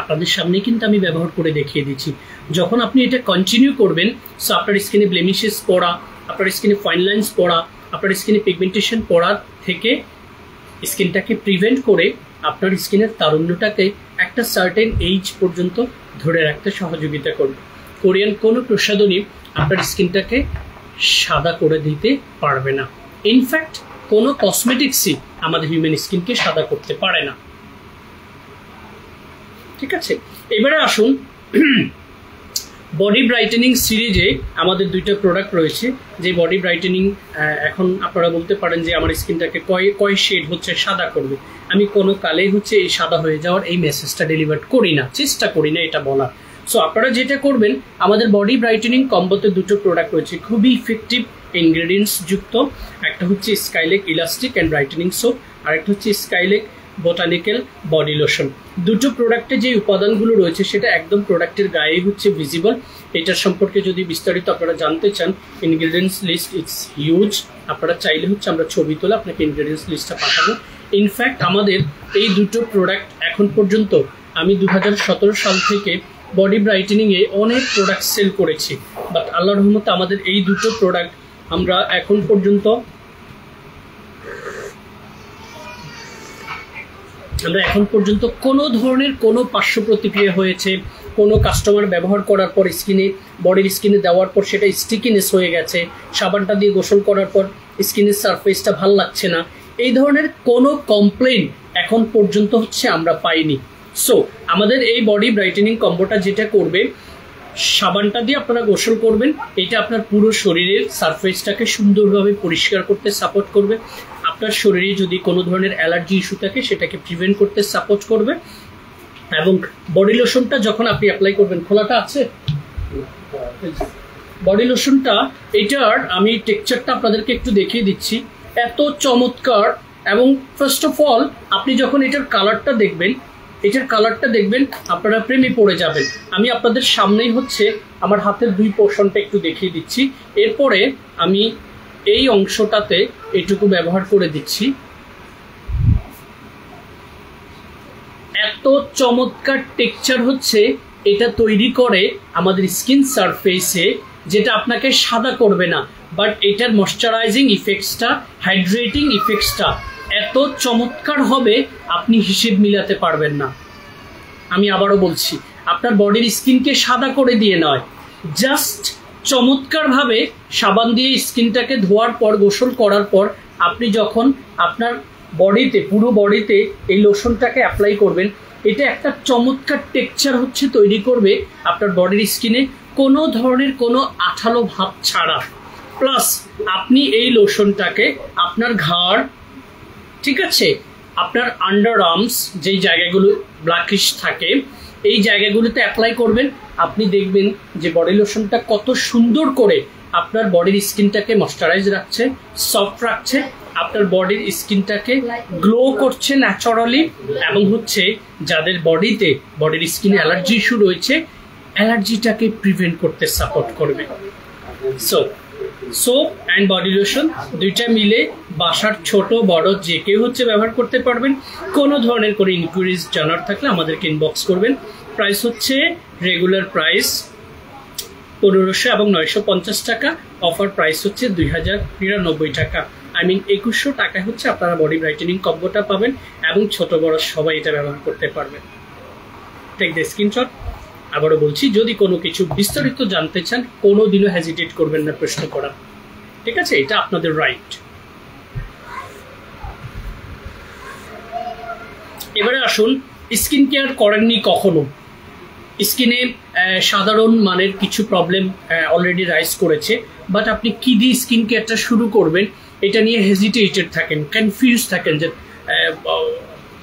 আপনাদের সামনে কিন্তু আমি ব্যবহার করে দেখিয়ে দিচ্ছি। যখন আপনি এটা কন্টিনিউ করবেন, সো আপনার স্কিনে ব্লেমিশেস পড়া, আপনার স্কিনে ফাইন লাইন্স পড়া, আপনার স্কিনে পিগমেন্টেশন পড়ার থেকে স্কিনটাকে প্রিভেন্ট করে আপনার স্কিনের তারুণ্যটাকে একটা সার্টেন এইজ পর্যন্ত ধরে রাখতে সহযোগিতা করবে। কোরিয়ান কোনো প্রসাধনী আপনার স্কিনটাকে সাদা করে দিতে পারবে না। ইনফ্যাক্ট কোনো কসমেটিক্সই আমাদের হিউম্যান স্কিনকে সাদা করতে পারে না। ঠিক আছে, এবারে আসুন বডি ব্রাইটেনিং সিরিজে আমাদের দুইটা প্রোডাক্ট রয়েছে। যে বডি ব্রাইটেনিং এখন আপনারা বলতে পারেন যে আমার স্কিনটাকে কয় শেড হচ্ছে সাদা করবে। আমি কোনো কালেই হচ্ছে এই সাদা হয়ে যাওয়ার এই মেসেজটা ডেলিভার করি না, চেষ্টা করি না এটা বলা। সো আপনারা যেটা করবেন, আমাদের বডি ব্রাইটেনিং কম্বোতে দুটো প্রোডাক্ট রয়েছে খুবই ইফেক্টিভ ইনগ্রেডিয়েন্টস যুক্ত। একটা হচ্ছে স্কাইলেক ইলাস্টিক অ্যান্ড ব্রাইটেনিং সোপ, আর একটা হচ্ছে স্কাইলেক বোটানিক্যাল বডি লোশন। দুটো প্রোডাক্টে যে উপাদানগুলো রয়েছে সেটা একদম প্রোডাক্টের গায়ে হচ্ছে ভিজিবল। এটার সম্পর্কে যদি বিস্তারিত আপনারা জানতে চান, ইনগ্রেডিয়েন্টস লিস্ট ইটস হিউজ। আপনারা চাইলে হচ্ছে আমরা ছবি তুলে আপনাকে ইনগ্রেডিয়েন্টস লিস্টটা পাঠাবো। ইনফ্যাক্ট আমাদের এই দুটো প্রোডাক্ট এখন পর্যন্ত আমি 2017 সাল থেকে বডি ব্রাইটেনিংয়ে অনেক প্রোডাক্ট সেল করেছি, বাট আল্লাহর রহমতে আমাদের এই দুটো প্রোডাক্ট আমরা এখন পর্যন্ত কোনো ধরনের কোনো পার্শ্ব প্রতিক্রিয়া হয়েছে, কোনো কাস্টমার ব্যবহার করার পর বডির স্কিনে দেওয়ার পর সেটা স্টিকিনেস হয়ে গেছে, সাবানটা দিয়ে গোসল করার পর স্কিনের সারফেসটা ভাল লাগছে না, এই ধরনের কোনো কমপ্লেন এখন পর্যন্ত হচ্ছে আমরা পাইনি। সো আমাদের এই বডি ব্রাইটেনিং কম্বোটা যেটা করবে, সাবানটা দিয়ে আপনারা গোসল করবেন, এটা আপনার পুরো শরীরের সারফেসটাকে সুন্দরভাবে পরিষ্কার করতে সাপোর্ট করবে। আপনার শরীরে যদি কোনো ধরনের অ্যালার্জি ইস্যু থাকে সেটাকে প্রিভেন্ট করতে সাপোর্ট করবে। এবং বডি লোশনটা যখন আপনি অ্যাপ্লাই করবেন, খোলাটা আছে বডি লোশনটা, এটার আমি টেক্সচারটা আপনাদেরকে একটু দেখিয়ে দিচ্ছি, এত চমৎকার। এবং ফার্স্ট অফ অল আপনি যখন এটার কালারটা দেখবেন আপনারা প্রেমে পড়ে যাবেন। আমি আপনাদের সামনেই হচ্ছে আমার হাতের দুই পোর্শনটা একটু দেখিয়ে দিচ্ছি। এরপরে আমি এই অংশটাতে এটুকু ব্যবহার করে দিচ্ছি। এত চমৎকার টেক্সচার হচ্ছে এটা তৈরি করে আমাদের স্কিন সারফেসে, যেটা আপনাকে সাদা করবে না, বাট এটার ময়শ্চারাইজিং ইফেক্টসটা, হাইড্রেটিং ইফেক্টসটা এত চমৎকার হবে আপনি হিসেব মিলাতে পারবেন না। আমি আবারও বলছি, আপনার বডির স্কিনকে সাদা করে দিয়ে নয়, জাস্ট চমৎকারভাবে সাবান দিয়ে স্কিনটাকে ধোয়ার পর, গোসল করার পর আপনি যখন আপনার বডিতে, পুরো বডিতে এই লোশনটাকে অ্যাপ্লাই করবেন, এটা একটা চমৎকার টেক্সচার হচ্ছে তৈরি করবে আপনার বডির স্কিনে, কোনো ধরনের কোনো আঠালো ভাব ছাড়া। প্লাস আপনি এই লোশনটাকে আপনার ঘাড়, ঠিক আছে, আপনার আন্ডার আর্মস, যেই জায়গাগুলো ব্ল্যাকিশ থাকে এই জায়গাগুলোতে অ্যাপ্লাই করবেন। আপনি দেখবেন যে বডি লোশনটা কত সুন্দর করে আপনার বডির স্কিনটাকে ময়শ্চারাইজ রাখছে, সফট রাখছে, আপনার বডির স্কিনটাকে গ্লো করছে ন্যাচারালি। এবং হচ্ছে যাদের বডির স্কিনে অ্যালার্জি ইস্যু রয়েছে, অ্যালার্জিটাকে প্রিভেন্ট করতে সাপোর্ট করবে। সোপ অ্যান্ড বডি লোশন দুইটা মিলে বাসার ছোট বড় যে কেউ হচ্ছে ব্যবহার করতে পারবেন। কোনো ধরনের কোনো ইনকোয়ারিজ জানার থাকলে আমাদেরকে ইনবক্স করবেন। প্রাইস হচ্ছে রেগুলার প্রাইস 1500 এবং 950 টাকা, অফার প্রাইস হচ্ছে 2099 টাকা। 2100 টাকায় হচ্ছে আপনারা বডি ব্রাইটেনিং কম্বোটা পাবেন এবং ছোট বড় সবাই এটা ব্যবহার করতে পারবেন। Take the screenshot. আবারও বলছি, যদি কোনো কিছু বিস্তারিত জানতে চান কোনোদিনও হেজিটেট করবেন না প্রশ্ন করা, ঠিক আছে? এটা আপনাদের রাইট। এবারে আসুন, স্কিন কেয়ার করেননি কখনো, স্কিনে সাধারণ মানের কিছু প্রবলেম অলরেডি রাইজ করেছে, বাট আপনি কি দিয়ে স্কিন কেয়ারটা শুরু করবেন এটা নিয়ে হেজিটেটেড থাকেন, কনফিউজ থাকেন যে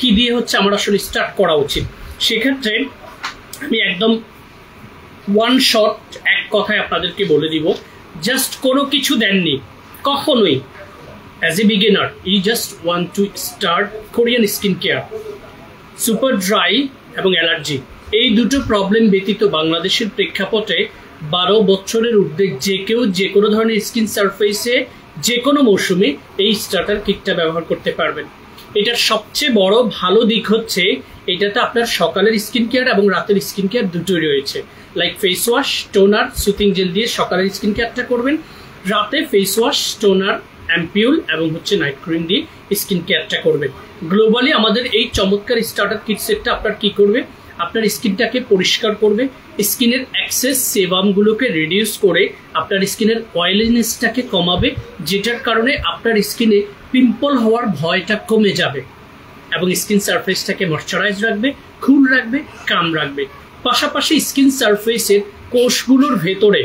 কি দিয়ে হচ্ছে আমার আসলে স্টার্ট করা উচিত। সেক্ষেত্রে আমি একদম ওয়ান শট এক কথায় আপনাদেরকে বলে দিব, জাস্ট কোনো কিছু দেননি কখনোই, as a beginner you just want to start Korean skin care. Super dry এবং অ্যালার্জি এই দুটো প্রবলেম ব্যতীত বাংলাদেশের প্রেক্ষাপটে 12 বছরের ঊর্ধ্বে যে কেউ যে কোনো ধরনের স্কিন সারফেসে যে কোনো মৌসুমে এই স্টার্টার কিটটা ব্যবহার করতে পারবেন। এটার সবচেয়ে বড় ভালো দিক হচ্ছে এটাতে আপনার সকালের স্কিন কেয়ার এবং রাতের স্কিন কেয়ার দুটোই রয়েছে। Like face wash, toner, soothing gel দিয়ে সকালের স্কিন কেয়ারটা করবেন, রাতে ফেস ওয়াশ, টোনার অ্যাম্পিউল এবং হচ্ছে নাইট ক্রিম দিয়ে স্কিন কেয়ারটা করবেন। গ্লোবালি আমাদের এই চমৎকার স্টার্টার কিট সেটটা আপনার কি করবে, আপনার স্কিনটাকে পরিষ্কার করবে, স্কিনের এক্সেস সেবামগুলোকে রিডিউস করে আপনার স্কিনের অয়েলিনেসটাকে কমাবে, যেটার কারণে আপনার স্কিনে পিম্পল হওয়ার ভয়টা কমে যাবে এবং স্কিন সারফেসটাকে ময়শ্চারাইজ রাখবে, কুল রাখবে, কাম রাখবে। পাশাপাশি স্কিন সারফেসের কোষগুলোর ভেতরে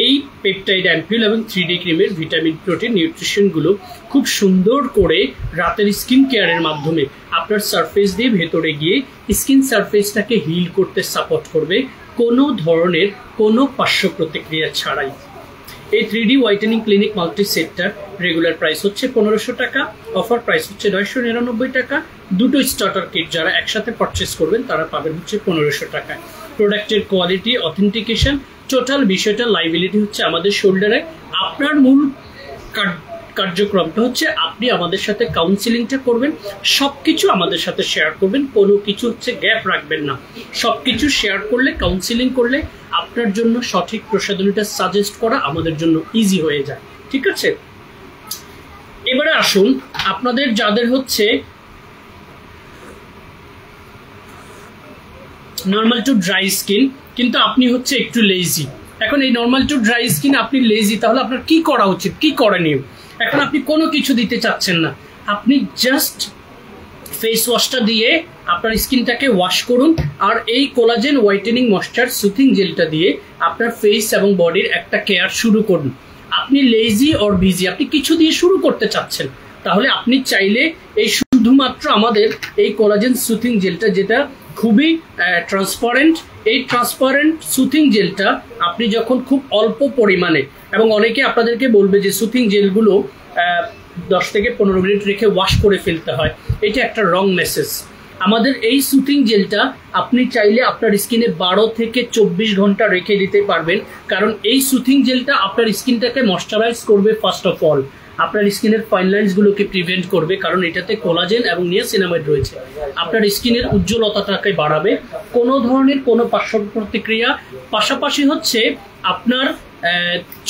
এই পেপটাইড অ্যাম্পিউল এবং 3D ক্রিমের ভিটামিন, প্রোটিন, নিউট্রিশনগুলো খুব সুন্দর করে রাতের স্কিন কেয়ারের মাধ্যমে আপনার সারফেস দিয়ে ভেতরে গিয়ে স্কিন সারফেসটাকে হিল করতে সাপোর্ট করবে, কোনো ধরনের কোনো পার্শ্ব প্রতিক্রিয়া ছাড়াই। এই 3D হোয়াইটেনিং ক্লিনিক মাল্টি সেটটার রেগুলার প্রাইস হচ্ছে 1500 টাকা, অফার প্রাইস হচ্ছে 999 টাকা। দুটো স্টার্টার কিট যারা একসাথে পারচেস করবেন তারা পাবেন হচ্ছে 1500 টাকায়। প্রোডাক্টের কোয়ালিটি, অথেন্টিকেশন, টোটাল বিষয়টা লাইবিলিটি হচ্ছে আমাদের শোল্ডারে। আপনার মূল কার্যক্রমটা হচ্ছে আপনি আমাদের সাথে কাউন্সিলিংটা করবেন, সবকিছু আমাদের সাথে শেয়ার করবেন, কোনো কিছু হচ্ছে গ্যাপ রাখবেন না। সবকিছু শেয়ার করলে, কাউন্সিলিং করলে আপনার জন্য সঠিক প্রসাধনীটা সাজেস্ট করা আমাদের জন্য ইজি হয়ে যায়। ঠিক আছে, এবারে আসুন আপনাদের যাদের হচ্ছে নর্মাল টু ড্রাই স্কিন কিন্তু আপনি হচ্ছে একটু লেজি। এখন এই নর্মাল টু ড্রাই স্কিন আপনি লেজি, তাহলে আপনার কি করা উচিত, কি করণীয়? এখন আপনি কোনো কিছু দিতে চাচ্ছেন না, আপনি জাস্ট ফেস ওয়াশটা দিয়ে আপনার স্কিনটাকে ওয়াশ করুন, আর এই কোলাজেন হোয়াইটেনিং ময়েশ্চার সুথিং জেলটা দিয়ে আপনার ফেস এবং বডির একটা কেয়ার শুরু করুন। আপনি লেজি অর বিজি, আপনি কিছু দিয়ে শুরু করতে চাচ্ছেন, তাহলে আপনি চাইলে এই শুধুমাত্র আমাদের এই কোলাজেন সুথিং জেলটা, যেটা খুবই ট্রান্সপারেন্ট, এই ট্রান্সপারেন্ট সুথিং জেলটা আপনি যখন খুব অল্প পরিমাণে, এবং অনেকে আপনাদেরকে বলবে যে সুথিং জেলগুলো 10 থেকে 15 মিনিট রেখে ওয়াশ করে ফেলতে হয়, এটা একটা রং মেসেজ। আমাদের এই সুথিং জেলটা আপনি চাইলে আপনার স্কিনে 12 থেকে 24 ঘন্টা রেখে দিতে পারবেন, কারণ এই সুথিং জেলটা আপনার স্কিনটাকে ময়শ্চারাইজ করবে। ফার্স্ট অফ অল আপনার স্কিনের ফাইন লাইন্সগুলোকে প্রিভেন্ট করবে, কারণ এটাতে কোলাজেন এবং নিয়াসিনামাইড রয়েছে। আপনার স্কিনের উজ্জ্বলতাটাকে বাড়াবে, কোনো ধরনের কোনো পার্শ্ব প্রতিক্রিয়া, পাশাপাশি হচ্ছে আপনার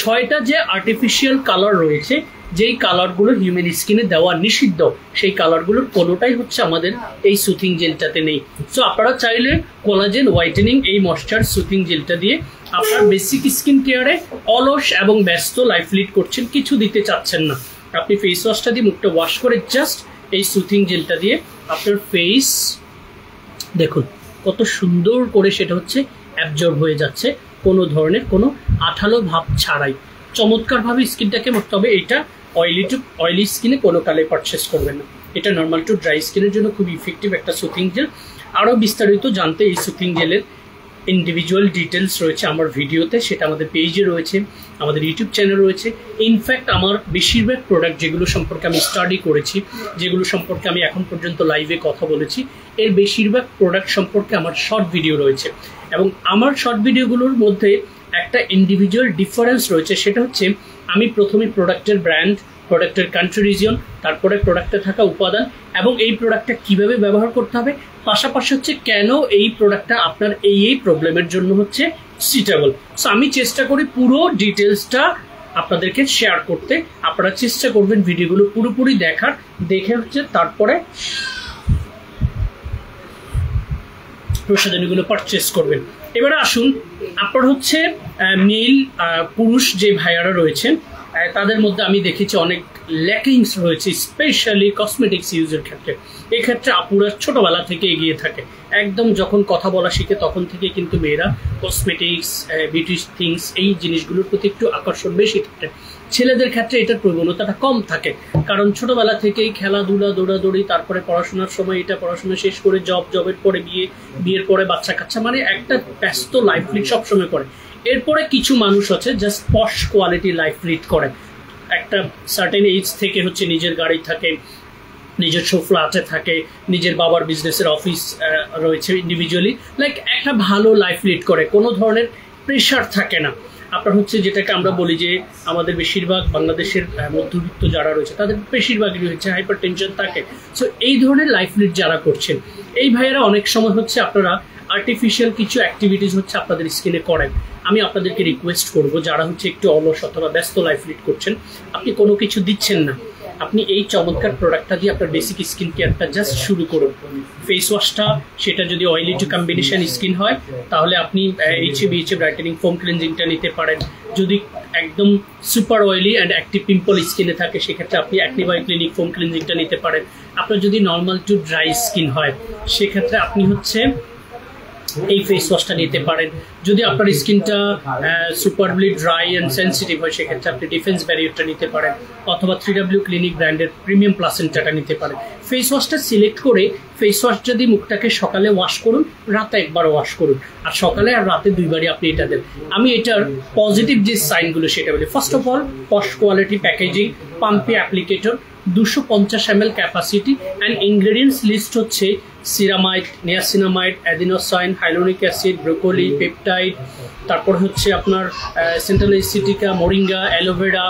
6টা যে আর্টিফিশিয়াল কালার রয়েছে, যেই কালারগুলো হিউম্যান স্কিনে দেওয়া নিষিদ্ধ, সেই কালারগুলোর কোনোটাই হচ্ছে আমাদের এই সুথিং জেলটাতে নেই। সো আপনারা চাইলে কোলাজেন হোয়াইটেনিং এই ময়েশ্চার সুথিং জেলটা দিয়ে আপনার বেসিক স্কিন কেয়ারে অলস এবং ব্যস্ত লাইফ লিড করছেন, কিছু দিতে চাচ্ছেন না, আপনি ফেস ওয়াশটা দিয়ে মুখটা ওয়াশ করে জাস্ট এই সুথিং জেলটা দিয়ে আপনার ফেস দেখুন কত সুন্দর করে সেটা হচ্ছে অ্যাবজর্ব হয়ে যাচ্ছে, কোনো ধরনের কোনো আঠালো ভাব ছাড়াই চমৎকারভাবে স্কিনটাকে। তবে এটা অয়েলি স্কিনে কোনো কালে পারচেস করবেন না, এটা নর্মাল টু ড্রাই স্কিনের জন্য খুব ইফেক্টিভ একটা সুথিং জেল। আরও বিস্তারিত জানতে এই সুথিং জেলের ইন্ডিভিজুয়াল ডিটেলস রয়েছে আমার ভিডিওতে, সেটা আমাদের পেজে রয়েছে, আমাদের ইউটিউব চ্যানেল রয়েছে। ইনফ্যাক্ট আমার বেশিরভাগ প্রোডাক্ট যেগুলো সম্পর্কে আমি স্টাডি করেছি, যেগুলো সম্পর্কে আমি এখন পর্যন্ত লাইভে কথা বলেছি, এর বেশিরভাগ প্রোডাক্ট সম্পর্কে আমার শর্ট ভিডিও রয়েছে, এবং আমার শর্ট ভিডিওগুলোর মধ্যে একটা ইন্ডিভিজুয়াল ডিফারেন্স রয়েছে, সেটা হচ্ছে আমি প্রথমে প্রোডাক্টের ব্র্যান্ড, প্রোডাক্টের কান্ট্রি রিজিয়ন, তারপরে প্রোডাক্টে থাকা উপাদান এবং এই প্রোডাক্টটা কিভাবে ব্যবহার করতে হবে, পাশাপাশি হচ্ছে কেন এই প্রোডাক্টটা আপনার এই প্রবলেমের জন্য হচ্ছে সুইটেবল। সো আমি চেষ্টা করি পুরো ডিটেলসটা আপনাদেরকে শেয়ার করতে, আপনারা চেষ্টা করবেন ভিডিওগুলো পুরোপুরি দেখার, দেখে হচ্ছে তারপরে প্রসাধনীগুলো পারচেস করবেন। এবারে আসুন আপনার হচ্ছে মেল পুরুষ যে ভাইয়ারা রয়েছেন তাদের মধ্যে আমি দেখেছি অনেক ল্যাকিংস রয়েছে, স্পেশালি কসমেটিক্স ইউজের ক্ষেত্রে। এক্ষেত্রে আপুরা ছোটবেলা থেকে এগিয়ে থাকে, একদম যখন কথা বলা শিখে তখন থেকে কিন্তু মেয়েরা কসমেটিক্স, বিউটি থিংস এই জিনিসগুলোর প্রতি একটু আকর্ষণ বেশি থাকে। ছেলেদের ক্ষেত্রে এটার প্রবণতাটা কম থাকে, কারণ ছোটবেলা থেকেই খেলাধুলা, দৌড়াদৌড়ি, তারপরে পড়াশোনার সময় এটা, পড়াশোনা শেষ করে জবের পরে বিয়ের পরে বাচ্চা কাচ্চা, মানে একটা ব্যস্ত লাইফ লিড সবসময় করে। এরপরে কিছু মানুষ আছে জাস্ট পশ কোয়ালিটি লাইফ লিড করে, একটা সার্টেন এজ থেকে হচ্ছে নিজের গাড়ি থাকে, নিজস্ব ফ্ল্যাটে থাকে, নিজের বাবার বিজনেসের অফিস রয়েছে, ইন্ডিভিজুয়ালি লাইক একটা ভালো লাইফ লিড করে, কোনো ধরনের প্রেশার থাকে না। আপনার হচ্ছে যেটাকে আমরা বলি যে আমাদের বেশিরভাগ বাংলাদেশের মধ্যবিত্ত যারা রয়েছে তাদের বেশিরভাগই হচ্ছে হাইপার টেনশন থাকে। সো এই ধরনের লাইফ লিড যারা করছেন এই ভাইয়েরা অনেক সময় হচ্ছে আপনারা আর্টিফিশিয়াল কিছু অ্যাক্টিভিটিস হচ্ছে আপনাদের স্কিনে করেন। আমি আপনাদেরকে রিকোয়েস্ট করব, যারা হচ্ছে একটু অলস অথবা ব্যস্ত লাইফ লিড করছেন, আপনি কোনো কিছু দিচ্ছেন না, আপনি এই চমৎকার প্রোডাক্টটা দিয়ে আপনার বেসিক স্কিন কেয়ারটা জাস্ট শুরু করুন। ফেস ওয়াশটা সেটা যদি অয়েলি টু কম্বিনেশন স্কিন হয় তাহলে আপনি এইচএ ব্রাইটেনিং ফোম ক্লিনজিংটা নিতে পারেন। যদি একদম super oily and active pimple স্কিনে থাকে সেক্ষেত্রে আপনি অ্যাকনি বাই ক্লিনিক ফোম ক্লিনজিংটা নিতে পারেন। আপনার যদি নর্মাল টু ড্রাই স্কিন হয় সেক্ষেত্রে আপনি হচ্ছে এই ফেস ওয়াশটা নিতে পারেন। যদি আপনার স্কিনটা সুপারলি ড্রাই অ্যান্ড সেন্সিটিভ হয় সেক্ষেত্রে আপনি ডিফেন্স ব্যারিয়ারটা নিতে পারেন, অথবা 3W ক্লিনিক ব্র্যান্ডের প্রিমিয়াম প্লাসেন্টাটা নিতে পারেন। ফেস ওয়াশটা সিলেক্ট করে ফেস ওয়াশ যদি মুখটাকে সকালে ওয়াশ করুন, রাতে একবার ওয়াশ করুন, আর সকালে আর রাতে দুইবারই আপনি এটা দেন। আমি এটার পজিটিভ যে সাইনগুলো সেটা বলি। First of all, posh quality packaging, pump applicator, 250 ml capacity, and ingredients list হচ্ছে ceramide, niacinamide, adenosine, hyaluronic acid, broccoli, peptide, তারপর হচ্ছে আপনার সেন্ট্রাল এসিটিকা, মোরিঙ্গা, অ্যালোভেরা,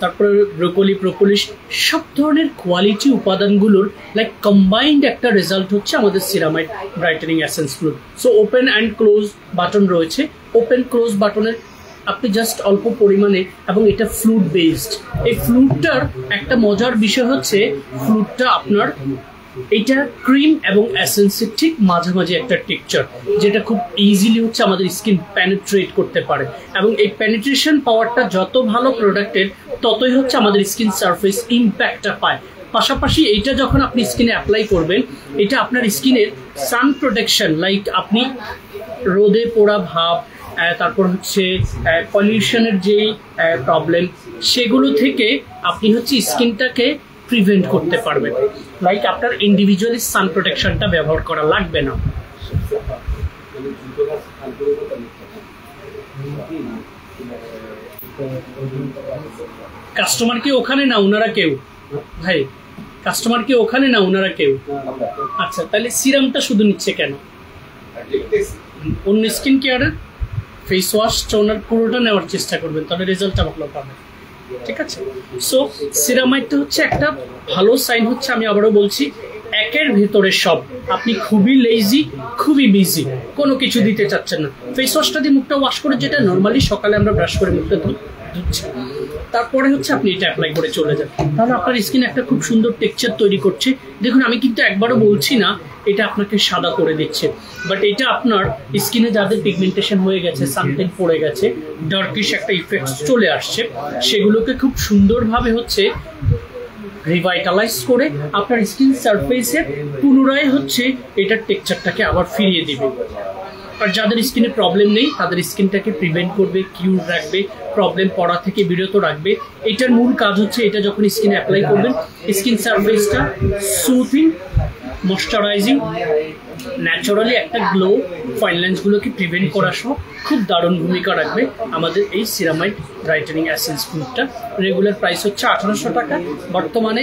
তারপর ব্রোকলি, প্রোপোলিস, সব ধরনের কোয়ালিটি উপাদানগুলোর লাইক কম্বাইন্ড একটা রেজাল্ট হচ্ছে আমাদের ceramide brightening essence fluid. So open and close button রয়েছে। ওপেন ক্লোজ বাটনের আপনি জাস্ট অল্প পরিমাণে, এবং এটা ফ্লুইড বেসড। এই ফ্লুইডটার একটা মজার বিষয় হচ্ছে ফ্লুইডটা আপনার এটা ক্রিম এবং এসেন্সের ঠিক মাঝামাঝি একটা টেক্সচার, যেটা খুব ইজিলি হচ্ছে আমাদের স্কিন পেনিট্রেট করতে পারে, এবং এই পেনিট্রেশন পাওয়ারটা যত ভালো প্রোডাক্টের ততই হচ্ছে আমাদের স্কিন সারফেস ইম্প্যাক্টটা পায়। পাশাপাশি এইটা যখন আপনি স্কিনে অ্যাপ্লাই করবেন, এটা আপনার স্কিনের সান প্রোটেকশন, লাইক আপনি রোদে পোড়া ভাব, তারপর হচ্ছে পলিউশনের যেই প্রবলেম, সেগুলো থেকে আপনি হচ্ছে স্কিনটাকে প্রিভেন্ট করতে পারবেন। লাইক আপনার ইন্ডিভিজুয়ালি সান প্রোটেকশনটা ব্যবহার করা লাগবে না। কাস্টমার কি ওখানে না ওনারা কেউ? ভাই কাস্টমার কি ওখানে না ওনারা কেউ? আচ্ছা, তাহলে সিরামটা শুধু নিচ্ছে কেন? অন্য স্কিন কেয়ারের ফেস ওয়াশ টোনার পুরোটা নেওয়ার চেষ্টা করবেন, তবে রেজাল্টটা ভালো পাবেন। ঠিক আছে? সো সিরামাইডটা হচ্ছে একটা ভালো সাইন হচ্ছে, আমি আবারও বলছি, একের ভেতরে সব। আপনি খুবই লেজি, খুবই বিজি, কোনো কিছু দিতে চাচ্ছেন না। ফেস ওয়াশটা দিয়ে মুখটা ওয়াশ করে, যেটা নর্মালি সকালে আমরা ব্রাশ করে মুখটা ধুচ্ছি, তারপরে হচ্ছে আপনি এটা অ্যাপ্লাই করে চলে যান, তাহলে আপনার স্কিন একটা খুব সুন্দর টেক্সচার তৈরি করছে। দেখুন, আমি কিন্তু একবারও বলছি না এটা আপনাকে সাদা করে দিচ্ছে, বাট এটা আপনার স্কিনে যাদের পিগমেন্টেশন হয়ে গেছে, সানটেন পড়ে গেছে, ডার্কিশ একটা ইফেক্ট চলে আসছে, সেগুলোকে খুব সুন্দরভাবে হচ্ছে রিভাইটালাইজ করে আপনার স্কিন সারফেসে পুনরায় হচ্ছে এটার টেক্সচারটাকে আবার ফিরিয়ে দিবে। আর যাদের স্কিনে প্রবলেম নেই তাদের স্কিনটাকে প্রিভেন্ট করবে, কিউর রাখবে, প্রবলেম পড়া থেকে বিরত রাখবে। এটার মূল কাজ হচ্ছে এটা যখন স্কিনে অ্যাপ্লাই করবেন, স্কিন সারফেসটা সুথিং, ময়শ্চারাইজিং, ন্যাচারালি একটা গ্লো, ফাইন লাইন্সগুলোকে প্রিভেন্ট করা সহ খুব দারুণ ভূমিকা রাখবে আমাদের এই সিরামাইড ব্রাইটেনিং এসেন্স ফ্লুইডটা। রেগুলার প্রাইস হচ্ছে 1800 টাকা, বর্তমানে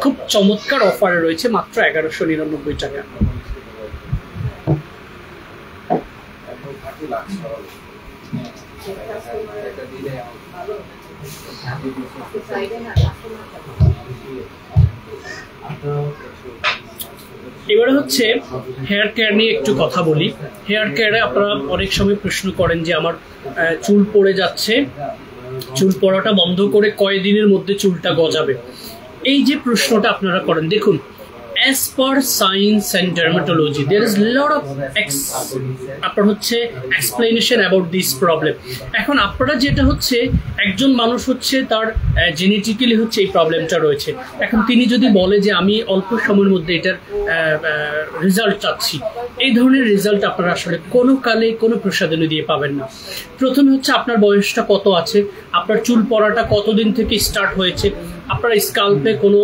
খুব চমৎকার অফারে রয়েছে মাত্র 1199 টাকা। এবারে হচ্ছে হেয়ার কেয়ার নিয়ে একটু কথা বলি। হেয়ার কেয়ারে আপনারা অনেক সময় প্রশ্ন করেন যে আমার চুল পড়ে যাচ্ছে, চুল পড়াটা বন্ধ করে কয়দিনের মধ্যে চুলটা গজাবে? এই যে প্রশ্নটা আপনারা করেন, দেখুন, as per science and dermatology there is a lot of আপনার হচ্ছে explanation about this problem। এখন আপনারা যেটা হচ্ছে, একজন মানুষ হচ্ছে তার জেনেটিক্যালি হচ্ছে এই প্রবলেমটা রয়েছে, এখন তিনি যদি বলে যে আমি অল্প সময়ের মধ্যে এটার রেজাল্ট চাচ্ছি, এই ধরনের রেজাল্ট আপনারা আসলে কোনো কালে কোনো প্রসাধনী দিয়ে পাবেন না। প্রথমে হচ্ছে আপনার বয়সটা কত আছে, আপনার চুল পড়াটা কতদিন থেকে স্টার্ট হয়েছে, আপনার স্কাল্পে কোনো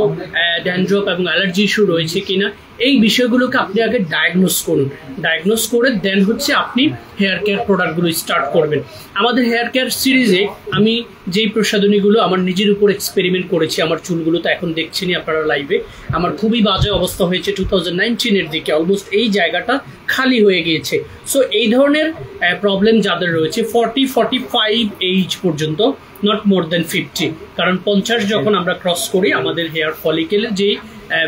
ড্যান্ড্রফ এবং অ্যালার্জি ইস্যু রয়েছে কিনা, এই বিষয়গুলোকে আপনি আগে ডায়াগনোস করুন। ডায়াগনোস করে দেন হচ্ছে আপনি হেয়ার কেয়ার প্রোডাক্টগুলো স্টার্ট করবেন। আমাদের হেয়ার কেয়ার সিরিজে আমি যেই প্রসাধনীগুলো আমার নিজের উপর এক্সপেরিমেন্ট করেছি, আমার চুলগুলো তো এখন দেখছেনই আপনারা লাইভে, আমার খুবই বাজে অবস্থা হয়েছে 2019-এর দিকে, অলমোস্ট এই জায়গাটা খালি হয়ে গিয়েছে। সো এই ধরনের প্রবলেম যাদের রয়েছে 40-45 এইজ পর্যন্ত, নট মোর দেন 50, কারণ 50 যখন আমরা ক্রস করি আমাদের হেয়ার ফলিকেলের যেই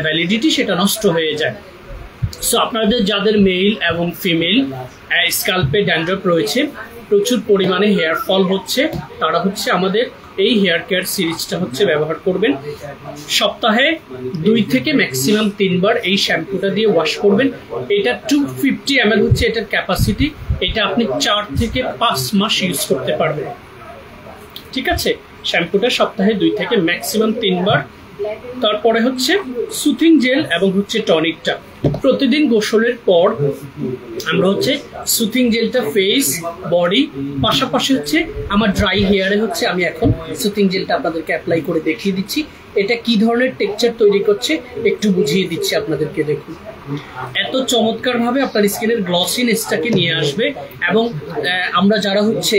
ভ্যালিডিটি সেটা নষ্ট হয়ে যায়। সো আপনাদের যাদের মেল এবং ফিমেল স্কাল্পে ড্যান্ড্রফ রয়েছে, প্রচুর পরিমাণে হেয়ার ফল হচ্ছে, তারা হচ্ছে আমাদের এই হেয়ার কেয়ার সিরিজটা হচ্ছে ব্যবহার করবেন। সপ্তাহে 2 থেকে ম্যাক্সিমাম 3 বার এই শ্যাম্পুটা দিয়ে ওয়াশ করবেন। এটা 250 ml হচ্ছে এটার ক্যাপাসিটি। এটা আপনি 4 থেকে 5 মাস ইউজ করতে পারবেন। ঠিক আছে, শ্যাম্পুটা সপ্তাহে 2 থেকে ম্যাক্সিমাম 3 বার। তারপরে হচ্ছে সুথিং জেল এবং হচ্ছে টনিকটা। প্রতিদিন গোসলের পর আমরা হচ্ছে সুথিং জেলটা ফেস, বডি, পাশাপাশি হচ্ছে আমার ড্রাই হেয়ারে হচ্ছে আমি এখন সুথিং জেলটা আপনাদেরকে অ্যাপ্লাই করে দেখিয়ে দিচ্ছি। এটা কি ধরনের টেক্সচার তৈরি করছে একটু বুঝিয়ে দিচ্ছি আপনাদেরকে। দেখুন, এত চমৎকারভাবে আপনার স্কিনের গ্লসিনেসটাকে নিয়ে আসবে। এবং আমরা যারা হচ্ছে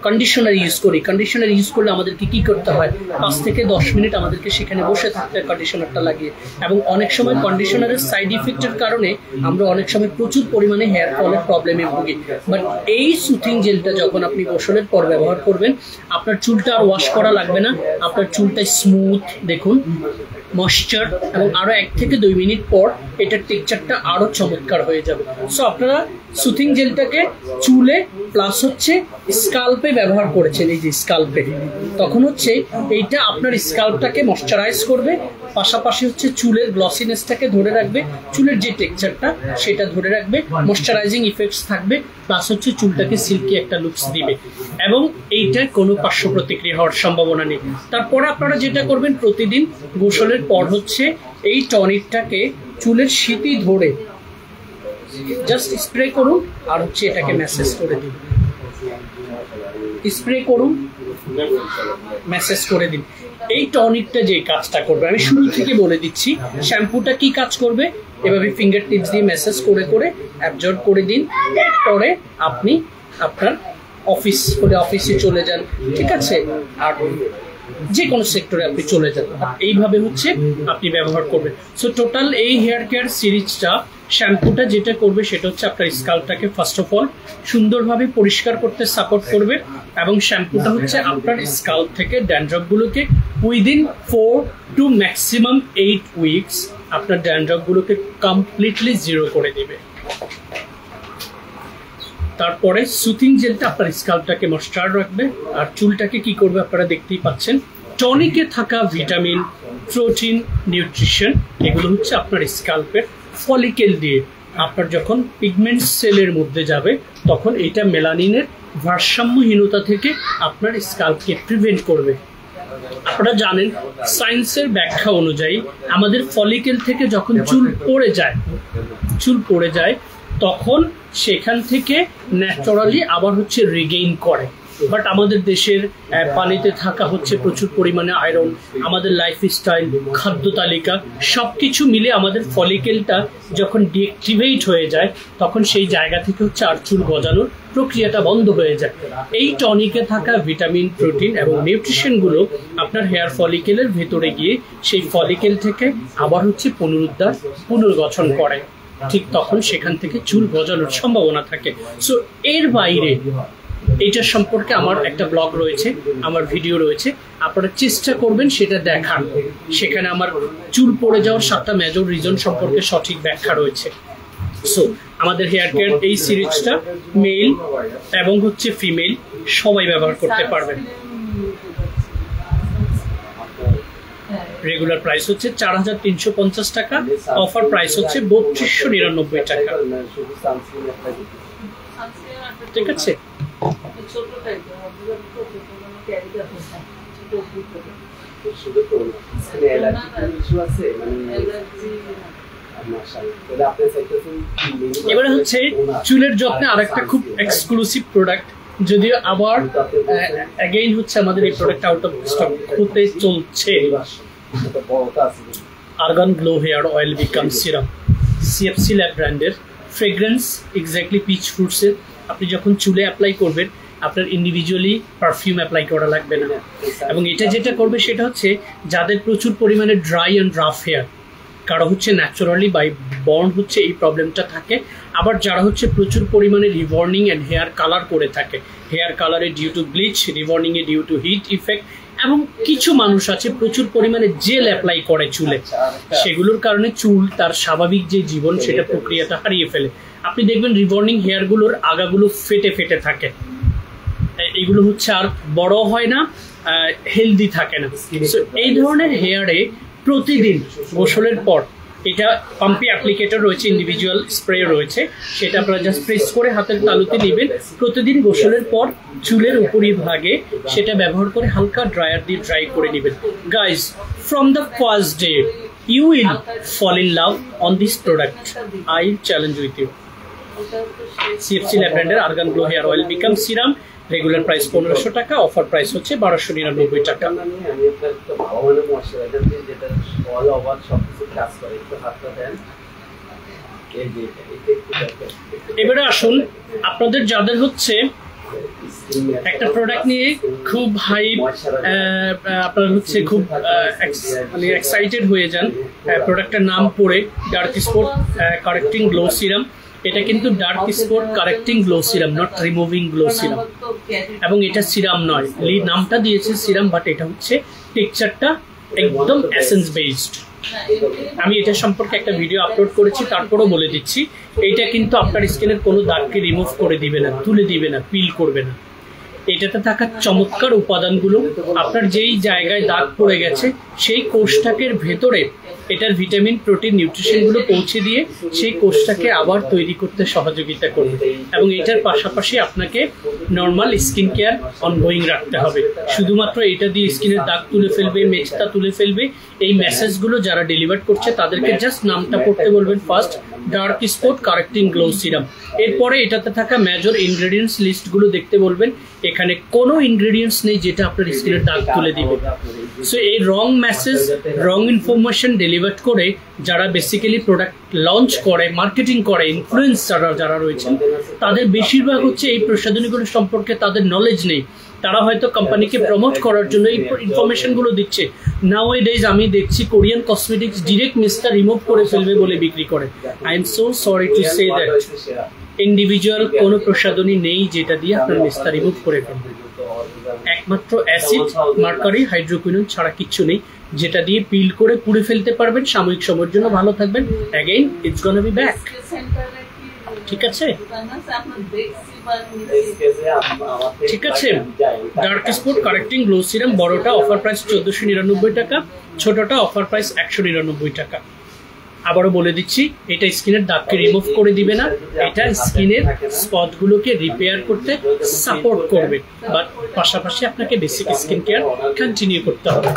কন্ডিশনার ইউজ করি, কন্ডিশনার ইউজ করলে আমাদেরকে কি করতে হয়, 5 থেকে 10 মিনিট আমাদেরকে সেখানে বসে থাকতে হয় কন্ডিশনারটা লাগিয়ে। এবং অনেক সময় কন্ডিশনারের সাইড ইফেক্টের কারণে আমরা অনেক সময় প্রচুর পরিমাণে হেয়ার ফলের প্রবলেমে ভুগি। বাট এই সুথিং জেলটা যখন আপনি গোসলের পর ব্যবহার করবেন, আপনার চুলটা আর ওয়াশ করা লাগবে না, আপনার চুলটা স্মুথ, দেখুন ময়েশ্চার, এবং আরো 1 থেকে 2 মিনিট পর এটার টেক্সচারটা আরো চমৎকার হয়ে যাবে। সো আপনারা সুথিং জেলটাকে চুলে প্লাস হচ্ছে স্কাল্পে ব্যবহার করেছেন, এই যে স্কাল্পে, তখন হচ্ছে এইটা আপনার স্কাল্পটাকে ময়েশ্চারাইজ করবে, পাশাপাশি হচ্ছে চুলের গ্লসিনেসটাকে ধরে রাখবে, চুলের যে টেক্সচারটা সেটা ধরে রাখবে, ময়েশ্চারাইজিং ইফেক্টস থাকবে, প্লাস হচ্ছে চুলটাকে সিল্কি একটা লুকস দিবে। এবং এইটার কোনো পার্শ্ব প্রতিক্রিয়া হওয়ার সম্ভাবনা নেই। তারপরে আপনারা যেটা করবেন, প্রতিদিন গোসলের পর হচ্ছে এই টনিকটাকে চুলের শীতি ধরে জাস্ট স্প্রে করুন, আর হচ্ছে এটাকে ম্যাসেজ করে দিন। স্প্রে করুন, ম্যাসেজ করে দিন। এই টনিকটা যে কাজটা করবে, আমি শুরু থেকে বলে দিচ্ছি, শ্যাম্পুটা কি কাজ করবে, এভাবে ফিঙ্গার টিপস দিয়ে ম্যাসেজ করে করে অ্যাবজর্ব করে দিন। পরে আপনি আপনার অফিসে চলে যান, ঠিক আছে, আর যে কোনো সেক্টরে আপনি চলে যান, এইভাবে হচ্ছে আপনি ব্যবহার করবেন। সো টোটাল এই হেয়ার কেয়ার সিরিজটা, শ্যাম্পুটা যেটা করবে সেটা হচ্ছে আপনার স্কাল্পটাকে ফার্স্ট অফ অল সুন্দরভাবে পরিষ্কার করতে সাপোর্ট করবে, এবং শ্যাম্পুটা হচ্ছে আপনার স্কাল্প থেকে ড্যান্ড্রফগুলোকে উইদিন 4 টু ম্যাক্সিমাম 8 উইকস আপনার ড্যান্ড্রফগুলোকে কমপ্লিটলি জিরো করে দিবে। তারপরে সুথিং জেলটা আপনার স্কাল্পটাকে ময়েশ্চার রাখবে, আর চুলটাকে কি করবে আপনারা দেখতেই পাচ্ছেন। টনিকে থাকা ভিটামিন, প্রোটিন, নিউট্রিশন, এগুলো হচ্ছে আপনার স্কাল্পের ফলিকেল দিয়ে আপনার যখন পিগমেন্ট সেলের মধ্যে যাবে, তখন এটা মেলানিনের ভারসাম্যহীনতা থেকে আপনার স্কাল্পকে প্রিভেন্ট করবে। আপনারা জানেন, সায়েন্সের ব্যাখ্যা অনুযায়ী আমাদের ফলিকেল থেকে যখন চুল পড়ে যায় তখন সেখান থেকে ন্যাচারালি আবার হচ্ছে রিগেইন করে। বাট আমাদের দেশের পানিতে থাকা হচ্ছে প্রচুর পরিমাণে আয়রন, আমাদের লাইফস্টাইল, খাদ্য তালিকা সব কিছু মিলে আমাদের ফলিকেলটা যখন ডিঅ্যাক্টিভেট হয়ে যায়, তখন সেই জায়গা থেকে হচ্ছে আর চুল গজানোর প্রক্রিয়াটা বন্ধ হয়ে যায়। এই টনিকে থাকা ভিটামিন, প্রোটিন এবং নিউট্রিশনগুলো আপনার হেয়ার ফলিকেলের ভেতরে গিয়ে সেই ফলিকেল থেকে আবার হচ্ছে পুনর্গঠন করে, ঠিক তখন সেখান থেকে চুল গজানোর সম্ভাবনা থাকে। সো এর বাইরে এইটার সম্পর্কে আমার একটা ব্লগ রয়েছে, আমার ভিডিও রয়েছে, আপনারা চেষ্টা করবেন সেটা দেখার। সেখানে আমার চুল পড়ে যাওয়ার 7টা মেজর রিজন সম্পর্কে সঠিক ব্যাখ্যা রয়েছে। সো আমাদের হেয়ার কেয়ার এই সিরিজটা মেল এবং হচ্ছে ফিমেল সবাই ব্যবহার করতে পারবেন। রেগুলার প্রাইস হচ্ছে 4350 টাকা, অফার প্রাইস হচ্ছে 3299 টাকা। ঠিক আছে, এবারে হচ্ছে চুলের যত্নে আরেকটা খুব এক্সক্লুসিভ প্রোডাক্ট, যদিও আবার অ্যাগেইন হচ্ছে আমাদের এই প্রোডাক্ট আউট অফ স্টক হতে চলছে। Argan glow hair oil become serum, CFC lab ব্র্যান্ডের, ফ্রেগ্রেন্স এক্স্যাক্টলি পিচ ফ্রুটসের। আপনি যখন চুলে অ্যাপ্লাই করবেন, আপনার ইন্ডিভিজুয়ালি পারফিউম অ্যাপ্লাই করা লাগবে না। এবং এটা যেটা করবে সেটা হচ্ছে যাদের প্রচুর পরিমাণে ড্রাই অ্যান্ড রাফ হেয়ার, কারো হচ্ছে ন্যাচারালি বাই বর্ন হচ্ছে এই প্রবলেমটা থাকে, আবার যারা হচ্ছে প্রচুর পরিমাণে রিবর্নিং অ্যান্ড হেয়ার কালার করে থাকে, হেয়ার কালারে ডিউ টু ব্লিচ, রিবর্নিংয়ে ডিউ টু হিট ইফেক্ট, এবং কিছু মানুষ আছে প্রচুর পরিমাণে জেল অ্যাপ্লাই করে চুলে, সেগুলোর কারণে চুল তার স্বাভাবিক যে জীবন সেটা প্রক্রিয়াটা হারিয়ে ফেলে। আপনি দেখবেন রিবর্নিং হেয়ারগুলোর আগাগুলো ফেটে ফেটে থাকে, এগুলো হচ্ছে আর বড় হয় না, হেলদি থাকে না। এই ধরনের হেয়ারে প্রতিদিন গোসলের পর, এটা পাম্পি অ্যাপ্লিকেটর রয়েছে, ইন্ডিভিজুয়াল স্প্রে রয়েছে, সেটা আপনারা জাস্ট প্রেস করে হাতের তালুতে নেবেন। প্রতিদিন গোসলের পর চুলের উপরিভাগে সেটা ব্যবহার করে হালকা ড্রায়ার দিয়ে ড্রাই করে নেবেন। Guys, from the first day you will fall in love on this product. I challenge with you. CFC Lab brand Argan Glow Hair Oil become serum. Regular price 1500 টাকা, অফার প্রাইস হচ্ছে 1299 টাকা। এবারে আসুন, আপনাদের যাদের হচ্ছে একটা প্রোডাক্ট নিয়ে খুব হাইপ, আপনারা হচ্ছে খুব মানে এক্সাইটেড হয়ে যান প্রোডাক্টের নাম পড়ে, dark spot correcting glow serum. এটা কিন্তু dark spot correcting glow serum, not removing glow serum, এবং এটা সিরাম নয়। নামটা দিয়েছে সিরাম, বাট এটা হচ্ছে টেক্সচারটা একদম এসেন্স বেসড। আমি এটা সম্পর্কে একটা ভিডিও আপলোড করেছি, তারপরও বলে দিচ্ছি, এইটা কিন্তু আপনার স্কিনের কোনো দাগকে রিমুভ করে দিবে না, তুলে দিবে না, পিল করবে না। এটাতে থাকা চমৎকার উপাদানগুলো আপনার যেই জায়গায় দাগ পড়ে গেছে সেই কোষটাকের ভেতরে এটার ভিটামিন, প্রোটিন, নিউট্রিশনগুলো পৌঁছে দিয়ে সেই কোষটাকে আবার তৈরি করতে সহযোগিতা করবে। এবং এটার পাশাপাশি আপনাকে নর্মাল স্কিন কেয়ার অনগোয়িং রাখতে হবে। শুধুমাত্র এটা দিয়ে স্কিনের দাগ তুলে ফেলবে, মেচটা তুলে ফেলবে, এই মেসেজগুলো যারা ডেলিভার করছে তাদেরকে জাস্ট নামটা পড়তে বলবেন, first dark spot correcting glow serum. এরপরে এটাতে থাকা মেজর ইনগ্রেডিয়েন্টস লিস্টগুলো দেখতে বলবেন, এখানে কোনো ইনগ্রেডিয়েন্টস নেই যেটা আপনার স্কিনের দাগ তুলে দিবে। সো এই রং মেসেজ, রং ইনফরমেশন ডেলিভার করে যারা বেসিক্যালি প্রোডাক্ট লঞ্চ করে, মার্কেটিং করে, ইনফ্লুয়েন্সার যারা রয়েছেন, তাদের বেশিরভাগ হচ্ছে এই প্রসাধনীগুলো সম্পর্কে তাদের নলেজ নেই। তারা হয়তো কোম্পানিকে প্রমোট করার জন্য এই ইনফরমেশনগুলো দিচ্ছে। নাওএডেজ আমি দেখছি Korean cosmetics direct mister remove করে ফেলবে বলে বিক্রি করে। I am so sorry to say that individual কোনো প্রসাধনী নেই যেটা দিয়ে আপনার মিস্টার রিমুভ করে ফেলবে। একমাত্র অ্যাসিড, মার্কারি, হাইড্রোকুইনোন ছাড়া কিচ্ছু নেই যেটা দিয়ে পিল করে পুড়ে ফেলতে পারবেন। সাময়িক সময়ের জন্য ভালো থাকবেন, again it's gonna be back. ঠিক আছে, ঠিক আছে। Dark spot correcting glow serum বড়টা অফার প্রাইস 1499 টাকা, ছোটটা অফার প্রাইস 199 টাকা। আবারও বলে দিচ্ছি, এটা স্কিনের দাগকে রিমুভ করে দিবে না, এটা স্কিনের স্পটগুলোকে রিপেয়ার করতে সাপোর্ট করবে, বাট পাশাপাশি আপনাকে বেসিক স্কিন কেয়ার কন্টিনিউ করতে হবে।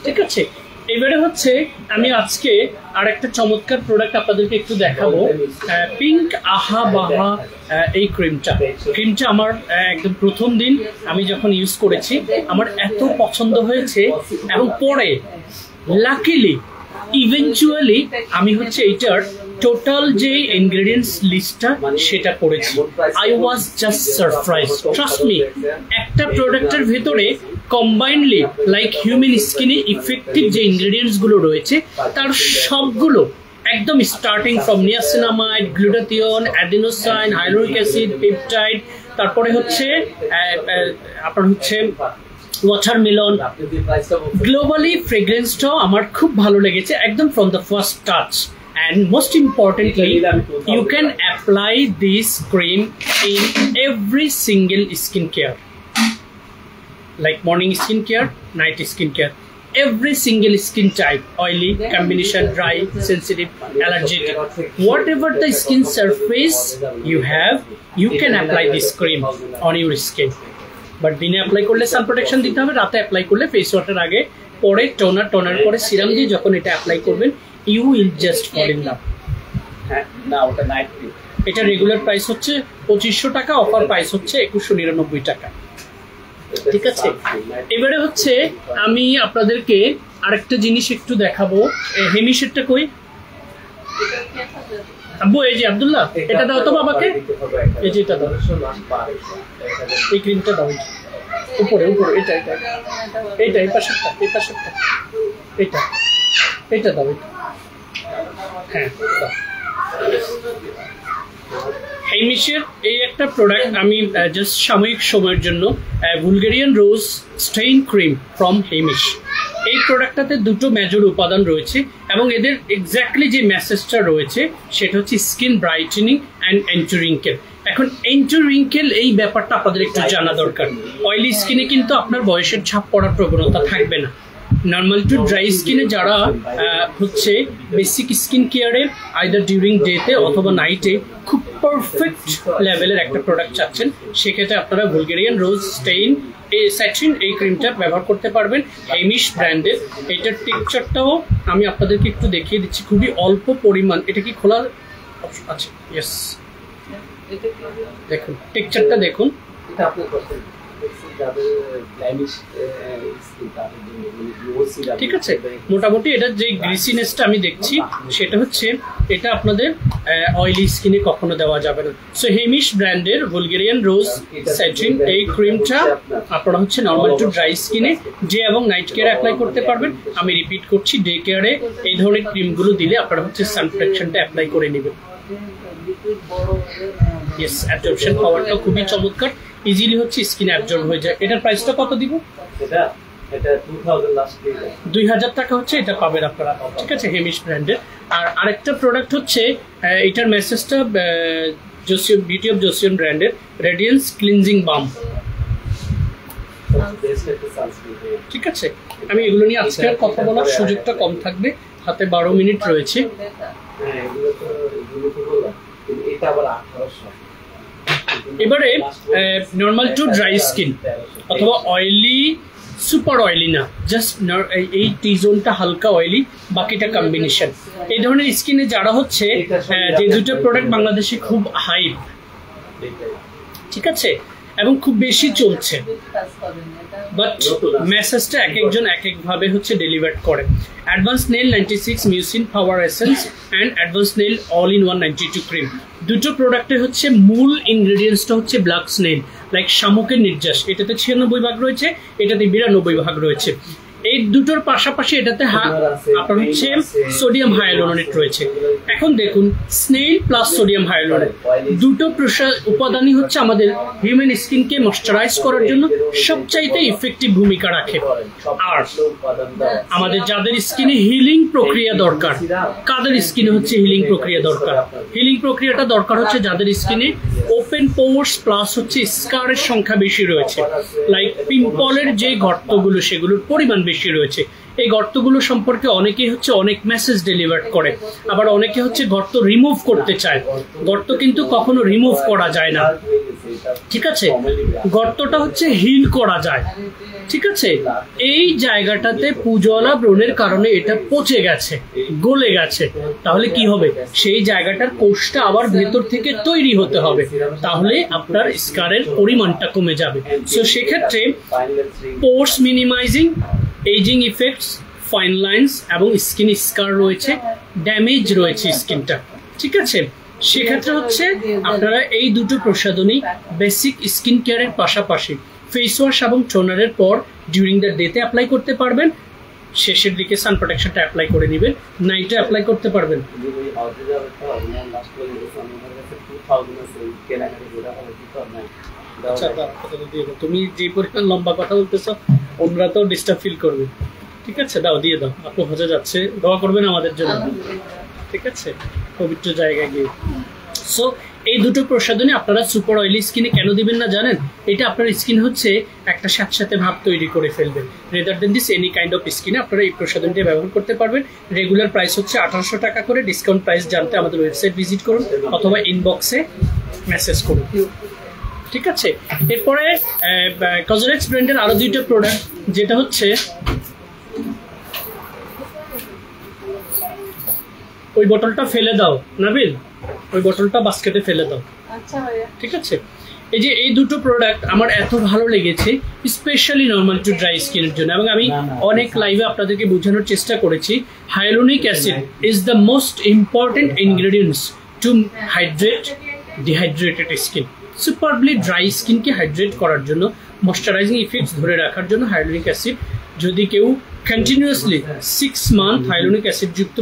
ঠিক আছে, এবারে হচ্ছে আমি আজকে আর একটা চমৎকার প্রোডাক্ট আপনাদেরকে একটু দেখাবো, পিঙ্ক আহা বাহা এই ক্রিমটা আমার একদম প্রথম দিন আমি যখন ইউজ করেছি আমার এত পছন্দ হয়েছে, এবং পরে লাকিলি ইভেনচুয়ালি আমি হচ্ছে এটার টোটাল যে ইনগ্রেডিয়েন্টস লিস্টটা সেটা পড়েছি। I was just surprise. Trust me, একটা প্রোডাক্টের ভেতরে কম্বাইনলি লাইক হিউম্যান স্কিনে ইফেক্টিভ যে ইনগ্রেডিয়েন্টস গুলো রয়েছে তার সবগুলো একদম starting from niacinamide, glutathione, adenosine, হাইলোরিক acid, peptide, তারপরে হচ্ছে আপনার হচ্ছে ওয়াটারমেলন, গ্লোবালি ফ্রেগ্রেন্সটাও আমার খুব ভালো লেগেছে একদম from the first touch. And most importantly, you can apply this cream in every single skincare, like morning skincare, night skincare, every single skin type, oily, combination, dry, sensitive, allergic, whatever the skin surface you have, you can apply this cream on your skin. But দিনে apply করলে সান protection দিতে হবে, রাতে apply করলে face ওয়াশের আগে, পরে toner পরে সিরাম দিয়ে যখন এটা অ্যাপ্লাই করবেন, you will just fall in love. না, ওটা নাইট ক্রিম। এটা রেগুলার প্রাইস হচ্ছে 2500 টাকা, অফার প্রাইস হচ্ছে 2199 টাকা। ঠিক আছে, এবারে হচ্ছে আমি আপনাদেরকে আরেকটা জিনিস একটু দেখাবো। হেমিশেরটা কই আব্বু? এই যে আব্দুল্লাহ, এটা দাও তো বাবাকে, এই যে এটা দাও, এই ক্রিমটা দাও, উপরে এটা এই পাশেরটা, এটা দাও, হ্যাঁ দাও। হেমিশের এই একটা প্রোডাক্ট আমি জাস্ট সাময়িক সময়ের জন্য Bulgarian rose satin cream from Heimish. এই প্রোডাক্টটাতে দুটো মেজর উপাদান রয়েছে এবং এদের এক্স্যাক্টলি যে মেসেজটা রয়েছে সেটা হচ্ছে skin brightening and anti wrinkle. এখন অ্যান্টি রিঙ্কেল এই ব্যাপারটা আপনাদের একটু জানা দরকার। অয়েলি স্কিনে কিন্তু আপনার বয়সের ছাপ পড়ার প্রবণতা থাকবে না। নর্মাল টু ড্রাই স্কিনে যারা হচ্ছে বেসিক স্কিন কেয়ারে আইদার ডিউরিং ডেতে অথবা নাইটে খুব পারফেক্ট লেভেলের একটা প্রোডাক্ট চাচ্ছেন, সেক্ষেত্রে আপনারা বুলগেরিয়ান রোজ স্টেইন স্যাটিন এই ক্রিমটা ব্যবহার করতে পারবেন হেমিশ ব্র্যান্ডের। এটার টেক্সচারটাও আমি আপনাদেরকে একটু দেখিয়ে দিচ্ছি, খুবই অল্প পরিমাণ। এটা কি খোলা আছে? ইয়েস, দেখুন টেক্সচারটা দেখুন। ঠিক আছে, মোটামুটি এটার যে গ্রিসিনেসটা আমি দেখছি সেটা হচ্ছে এটা আপনাদের অয়েলি স্কিনে কখনো দেওয়া যাবে না। সো হেমিশ ব্র্যান্ডের বুলগেরিয়ান রোজ স্যাটিন এই ক্রিমটা আপনারা হচ্ছে নর্মাল টু ড্রাই স্কিনে ডে এবং নাইট কেয়ারে অ্যাপ্লাই করতে পারবেন। আমি রিপিট করছি, ডে কেয়ারে এই ধরনের ক্রিমগুলো দিলে আপনারা হচ্ছে সান প্রোটেকশনটা অ্যাপ্লাই করে নেবেন। ইয়েস, অ্যাবজর্পশন পাওয়ারটা খুবই চমৎকার, ইজিলি হচ্ছে স্কিন অ্যাবজর্ব হয়ে যায়। এটার প্রাইসটা কত দিব? এটা 2000 টাকা হচ্ছে, এটা পাবেন আপনারা। ঠিক আছে, হেমিশ ব্র্যান্ডের। আর আরেকটা প্রোডাক্ট হচ্ছে এটার মেসেজটা জোসিয়ন বিউটি অফ জোসিয়ন ব্র্যান্ডের রেডিয়েন্স ক্লিনজিং বাম। ঠিক আছে, আমি এগুলো নিয়ে আজকে আর কথা বলার সুযোগটা কম থাকবে, হাতে 12 মিনিট রয়েছে। এবারে নর্মাল টু ড্রাই স্কিন অথবা অয়েলি সুপার অয়েলি না, জাস্ট এই টি জোনটা হালকা অয়েলি, বাকিটা কম্বিনেশন। এই ধরনের স্কিনে যারা হচ্ছে যে দুটো প্রোডাক্ট বাংলাদেশে খুব হাইপ, ঠিক আছে, এবং খুব বেশি চলছে, বাট মেসেজটা এক একজন এক একভাবে হচ্ছে ডেলিভার করে। Advance nail 96 mucin power essence and advance nail all in 192 cream. দুটো প্রোডাক্টের হচ্ছে মূল ইনগ্রেডিয়েন্টসটা হচ্ছে ব্ল্যাক স্নেল, লাইক শামুকের নির্যাস। এটাতে 96 ভাগ রয়েছে, এটাতে 92 ভাগ রয়েছে। এই দুটোর পাশাপাশি এটাতে আপনার হচ্ছে সোডিয়াম হায়ালুরোনেট রয়েছে। এখন দেখুন, স্নেল প্লাস সোডিয়াম হায়ালুরোনেট দুটো উপাদানই হচ্ছে আমাদের হিউম্যান স্কিনকে ময়শ্চারাইজ করার জন্য সবচাইতে ইফেক্টিভ ভূমিকা রাখে। আর আমাদের যাদের স্কিনে হিলিং প্রক্রিয়া দরকার, কাদের স্কিনে হচ্ছে হিলিং প্রক্রিয়া দরকার? হিলিং প্রক্রিয়াটা দরকার হচ্ছে যাদের স্কিনে ওপেন পোর্স প্লাস হচ্ছে স্কারের সংখ্যা বেশি রয়েছে, লাইক পিম্পলের যে গর্তগুলো সেগুলোর পরিমাণ বেশি রয়েছে। এই গর্তগুলো সম্পর্কে অনেকেই হচ্ছে অনেক মেসেজ ডেলিভার করে, আবার অনেকে হচ্ছে গর্ত রিমুভ করতে চায়। গর্ত কিন্তু কখনো রিমুভ করা যায় না, ঠিক আছে, গর্তটা হচ্ছে হিল করা যায়। ঠিক আছে, এই জায়গাটাতে পুজোয়ালা ব্রণের কারণে এটা পচে গেছে, গলে গেছে, তাহলে কি হবে? সেই জায়গাটার কোষটা আবার ভেতর থেকে তৈরি হতে হবে, তাহলে আপনার স্কারের পরিমাণটা কমে যাবে। সো সেক্ষেত্রে pores minimising, ageing effects, fine lines এবং স্কিন স্কার রয়েছে, ড্যামেজ রয়েছে স্কিনটা, ঠিক আছে। সেক্ষেত্রে হচ্ছে আপনারা এই দুটো প্রসাধনী বেসিক স্কিন কেয়ারের পাশাপাশি ফেস ওয়াশ এবং টোনারের পর ডিউরিং দ্য ডেতে অ্যাপ্লাই করতে পারবেন, শেষের দিকে সান প্রোটেকশনটা অ্যাপ্লাই করে নেবেন, নাইটে অ্যাপ্লাই করতে পারবেন। তুমি যে পরিমাণ লম্বা কথা বলতেছো ওরা তো ডিস্টার্ব ফিল করবে, ঠিক আছে, দাও দিয়ে দাও। আপু হজে যাচ্ছে, দোয়া করবেন আমাদের জন্য, ঠিক আছে, পবিত্র জায়গায় গিয়ে। সো এই দুটো প্রসাধনী আপনারা সুপার অয়েলি স্কিনে কেন দিবেন না জানেন? এটা আপনার স্কিন হচ্ছে একটা সাথে ভাব তৈরি করে ফেলবেন। Rather than this any kind of স্কিনে আপনারা এই প্রসাধনীটা ব্যবহার করতে পারবেন। রেগুলার প্রাইস হচ্ছে 1800 টাকা করে, ডিসকাউন্ট প্রাইস জানতে আমাদের ওয়েবসাইট ভিজিট করুন অথবা ইনবক্সে মেসেজ করুন, ঠিক আছে। এরপরে কজরেক্স ব্র্যান্ডের আরো দুইটা প্রোডাক্ট, যেটা হচ্ছে ওই বোতলটা ফেলে দাও নাবিল, ওই বোতলটা বাস্কেটে ফেলে দাও, আচ্ছা ভাইয়া, ঠিক আছে। এই যে এই দুটো প্রোডাক্ট আমার এত ভালো লেগেছে, স্পেশালি নর্মাল টু ড্রাই স্কিনের জন্য, এবং আমি অনেক লাইভে আপনাদেরকে বোঝানোর চেষ্টা করেছি। Hyaluronic acid is the most important ingredients to hydrate dehydrated skin. Superbly dry স্কিনকে হাইড্রেট করার জন্য, ময়শ্চারাইজিং ইফেক্টস ধরে রাখার জন্য হাইলুরোনিক অ্যাসিড, যদি কেউ কন্টিনিউয়াসলি 6 মান্থ হাইলুরোনিক অ্যাসিড যুক্ত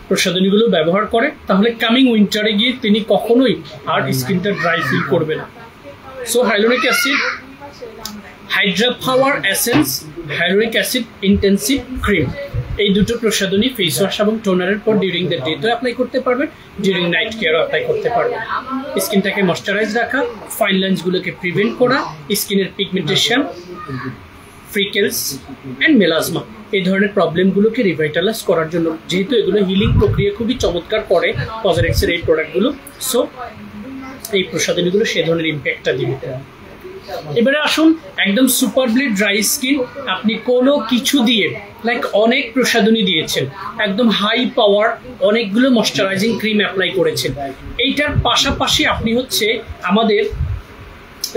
প্রসাধনীগুলো ব্যবহার করে, তাহলে কামিং উইন্টারে গিয়ে তিনি কখনোই আর স্কিনটা ড্রাই ফিল করবে না। So hyaluronic acid hydra power essence hyaluronic acid intensive cream, এই দুটো প্রসাধনী ফেস ওয়াশ এবং টোনারের পর ডিউরিং দ্য ডে তো অ্যাপ্লাই করতে পারবেন, ডিউরিং নাইট কেয়ারও অ্যাপ্লাই করতে পারবেন। স্কিনটাকে ময়শ্চারাইজ রাখা, ফাইন লাইন্সগুলোকে প্রিভেন্ট করা, স্কিনের পিগমেন্টেশন, ফ্রিকেলস অ্যান্ড মেলাজমা এই ধরনের প্রবলেমগুলোকে রিভাইটালাইজ করার জন্য, যেহেতু এগুলো হিলিং প্রক্রিয়া খুবই চমৎকার করে পজারেক্সের এই প্রোডাক্টগুলো, সো এই প্রসাধনীগুলো সে ধরনের ইম্প্যাক্টটা দিবে। এবারে আসুন একদম সুপার ব্লিড ড্রাই স্কিন, আপনি কোনো কিছু দিয়ে লাইক অনেক প্রসাধনী দিয়েছেন, একদম হাই পাওয়ার অনেকগুলো ময়শ্চারাইজিং ক্রিম অ্যাপ্লাই করেছেন, এইটার পাশাপাশি আপনি হচ্ছে আমাদের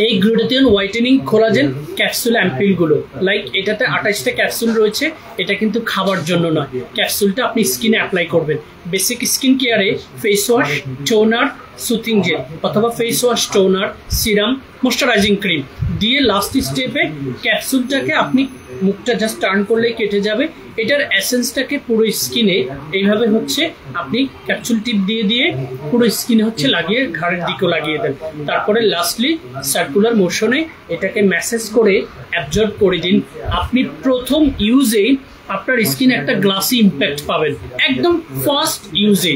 এই গ্লুটাথিয়ন হোয়াইটেনিং কোলাজেন ক্যাপসুল অ্যাম্পিলগুলো, লাইক এটাতে 28টা ক্যাপসুল রয়েছে, এটা কিন্তু খাবার জন্য নয়, ক্যাপসুলটা আপনি স্কিনে অ্যাপ্লাই করবেন। বেসিক স্কিন কেয়ারে face wash, toner, soothing gel অথবা face wash, toner, serum, moisturising cream দিয়ে লাস্ট স্টেপে ক্যাপসুলটাকে আপনি মুখটা জাস্ট টার্ন করলেই কেটে যাবে, এটার এসেন্সটাকে পুরো স্কিনে এইভাবে হচ্ছে আপনি ক্যাপসুল টিপ দিয়ে দিয়ে পুরো স্কিনে হচ্ছে লাগিয়ে ঘাড়ের দিকেও লাগিয়ে দেন, তারপরে লাস্টলি সার্কুলার মোশনে এটাকে ম্যাসেজ করে অ্যাবজর্ব করে দিন। আপনি প্রথম ইউজেই আপনার স্কিনে একটা গ্লাসি ইম্প্যাক্ট পাবেন, একদম ফার্স্ট ইউজে,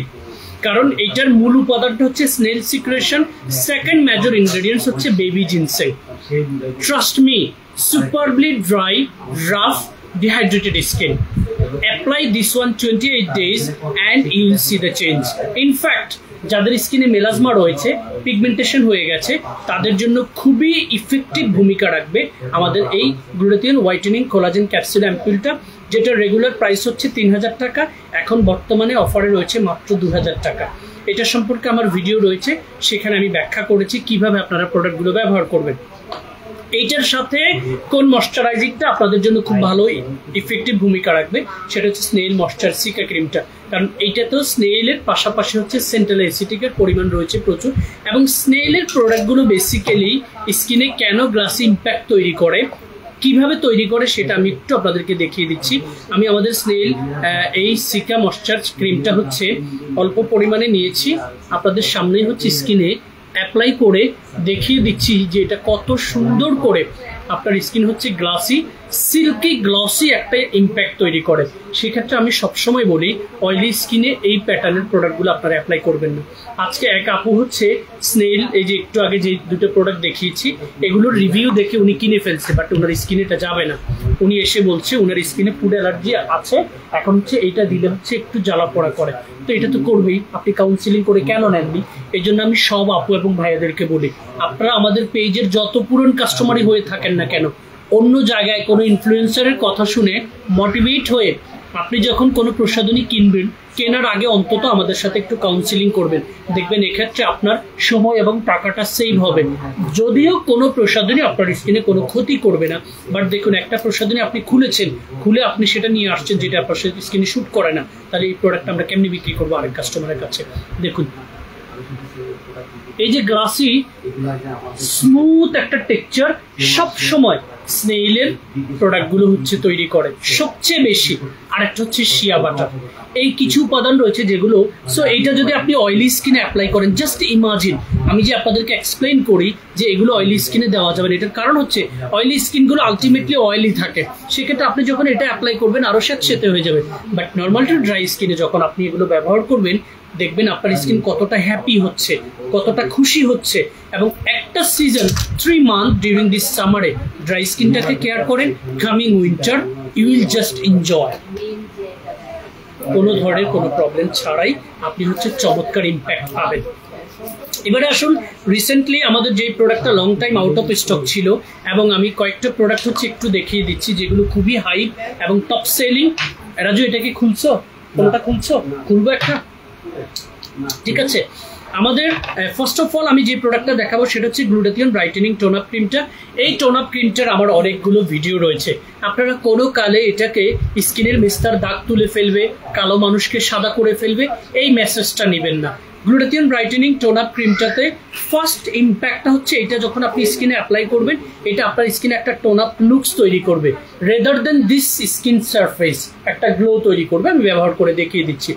কারণ এইটার মূল উপাদানটা হচ্ছে snail secretion, second major ingredients হচ্ছে baby ginseng. Trust me, superbly dry, rough, dehydrated skin. Apply this one 28 days and you will see the change. In fact, যাদের স্কিনে মেলাজমা রয়েছে, পিগমেন্টেশন হয়ে গেছে, তাদের জন্য খুবই ইফেক্টিভ ভূমিকা রাখবে আমাদের এই গ্লুটাথিয়ন হোয়াইটেনিং কোলাজেন ক্যাপসুল অ্যাম্পুলটা, যেটা রেগুলার প্রাইস হচ্ছে 3000 টাকা, এখন বর্তমানে অফারে রয়েছে মাত্র 2000 টাকা। এটা সম্পর্কে আমার ভিডিও রয়েছে, সেখানে আমি ব্যাখ্যা করেছি কিভাবে আপনারা প্রোডাক্টগুলো ব্যবহার করবেন। এইটার সাথে কোন ময়শ্চারাইজিংটা আপনাদের জন্য খুব ভালো ইফেক্টিভ ভূমিকা রাখবে, সেটা হচ্ছে স্নেল ময়শ্চার সিকা ক্রিমটা, কারণ এইটাতেও স্নেলের পাশাপাশি হচ্ছে সেন্ট্রাল অ্যাসিটিকের পরিমাণ রয়েছে প্রচুর, এবং স্নেলের প্রোডাক্টগুলো বেসিক্যালি স্কিনে কেন গ্লাসি ইম্প্যাক্ট তৈরি করে, কিভাবে তৈরি করে সেটা আমি একটু আপনাদেরকে দেখিয়ে দিচ্ছি। আমি আমাদের স্নেল এই সিকা ময়শ্চার ক্রিমটা হচ্ছে অল্প পরিমাণে নিয়েছি, আপনাদের সামনেই হচ্ছে স্কিনে অ্যাপ্লাই করে দেখিয়ে দিচ্ছি যে এটা কত সুন্দর করে আপনার স্কিন হচ্ছে গ্লাসি, সিল্কি গ্লসি একটা ইম্প্যাক্ট তৈরি করে। সেক্ষেত্রে আমি সবসময় বলি অয়েলি স্কিনে এই প্যাটার্নের প্রোডাক্টগুলো আপনারা অ্যাপ্লাই করবেন না। আজকে এক আপু হচ্ছে স্নেল, এই যে একটু আগে যে দুটো প্রোডাক্ট দেখিয়েছি, এগুলোর রিভিউ দেখে উনি কিনে ফেলছে, বাট ওনার স্কিনে এটা যাবে না। উনি এসে বলছে ওনার স্কিনে ফুড অ্যালার্জি আছে, এখন হচ্ছে এইটা দিলে হচ্ছে একটু জ্বালা পোড়া করে, তো এটা তো করবেই, আপনি কাউন্সিলিং করে কেন নেননি? এই জন্য আমি সব আপু এবং ভাইয়াদেরকে বলি, আপনারা আমাদের পেজের যত পুরন কাস্টমারই হয়ে থাকেন না কেন, অন্য জায়গায় কোনো ইনফ্লুয়েন্সারের কথা শুনে মোটিভেট হয়ে আপনি যখন কোনো প্রসাধনী কিনবেন, কেনার আগে অন্তত আমাদের সাথে একটু কাউন্সিলিং করবেন, দেখবেন এক্ষেত্রে আপনার সময় এবং টাকাটা সেভ হবে। যদিও কোনো প্রসাধনী আপনার স্কিনে কোনো ক্ষতি করবে না, বাট দেখুন একটা প্রসাধনী আপনি খুলেছেন, খুলে আপনি সেটা নিয়ে আসছেন যেটা আপনার স্কিনে শ্যুট করে না, তাহলে এই প্রোডাক্টটা আমরা কেমনি বিক্রি করবো আরেক কাস্টমারের কাছে? দেখুন এই যে গ্লাসি স্মুথ একটা টেক্সচার সব সময় স্নেইলের প্রোডাক্টগুলো হচ্ছে তৈরি করে সবচেয়ে বেশি। আরেকটা হচ্ছে শিয়া বাটার, এই কিছু উপাদান রয়েছে যেগুলো, সো এইটা যদি আপনি অয়েলি স্কিনে অ্যাপ্লাই করেন, জাস্ট ইমাজিন, আমি যে আপনাদেরকে এক্সপ্লেইন করি যে এগুলো অয়েলি স্কিনে দেওয়া যাবে না, এটার কারণ হচ্ছে অয়েলি স্কিনগুলো আলটিমেটলি অয়েলি থাকে, সেক্ষেত্রে আপনি যখন এটা অ্যাপ্লাই করবেন আরও স্যাঁতসেঁতে হয়ে যাবে। বাট নর্মাল টু ড্রাই স্কিনে যখন আপনি এগুলো ব্যবহার করবেন, দেখবেন আপনার স্কিন কতটা হ্যাপি হচ্ছে, কতটা খুশি হচ্ছে। এবং একটা সিজন 3 মান্থ ডিউরিং দিস সামারে ড্রাই স্কিনটাকে কেয়ার করেন, coming winter you will just enjoy, কোনো ধরনের কোনো প্রবলেম ছাড়াই আপনি হচ্ছে চমৎকার ইম্প্যাক্ট পাবেন। এবারে আসুন রিসেন্টলি আমাদের যে প্রোডাক্টটা long time out of stock ছিল, এবং আমি কয়েকটা প্রোডাক্ট হচ্ছে একটু দেখিয়ে দিচ্ছি যেগুলো খুবই হাইপ এবং টপ সেলিং। রাজু এটাকে খুলছো? কোনটা খুলছো? খুলবো একটা, ঠিক আছে। আমাদের ফার্স্ট অফ অল আমি যে প্রোডাক্টটা দেখাবো সেটা হচ্ছে গ্লুটাথিয়ন ব্রাইটেনিং টোন আপ ক্রিমটা। এই টোন আপ ক্রিমটার আমার অনেকগুলো ভিডিও রয়েছে, আপনারা কোনো কালে এটাকে স্কিনের মেস্তার দাগ তুলে ফেলবে, কালো মানুষকে সাদা করে ফেলবে, এই মেসেজটা নেবেন না। গ্লুটাথিয়ন ব্রাইটেনিং টোন আপ ক্রিমটাতে ফার্স্ট ইম্প্যাক্টটা হচ্ছে এটা যখন আপনি স্কিনে অ্যাপ্লাই করবেন, এটা আপনার স্কিনে একটা টোন আপ লুকস তৈরি করবে, rather than this skin surface একটা গ্লো তৈরি করবে। আমি ব্যবহার করে দেখিয়ে দিচ্ছি।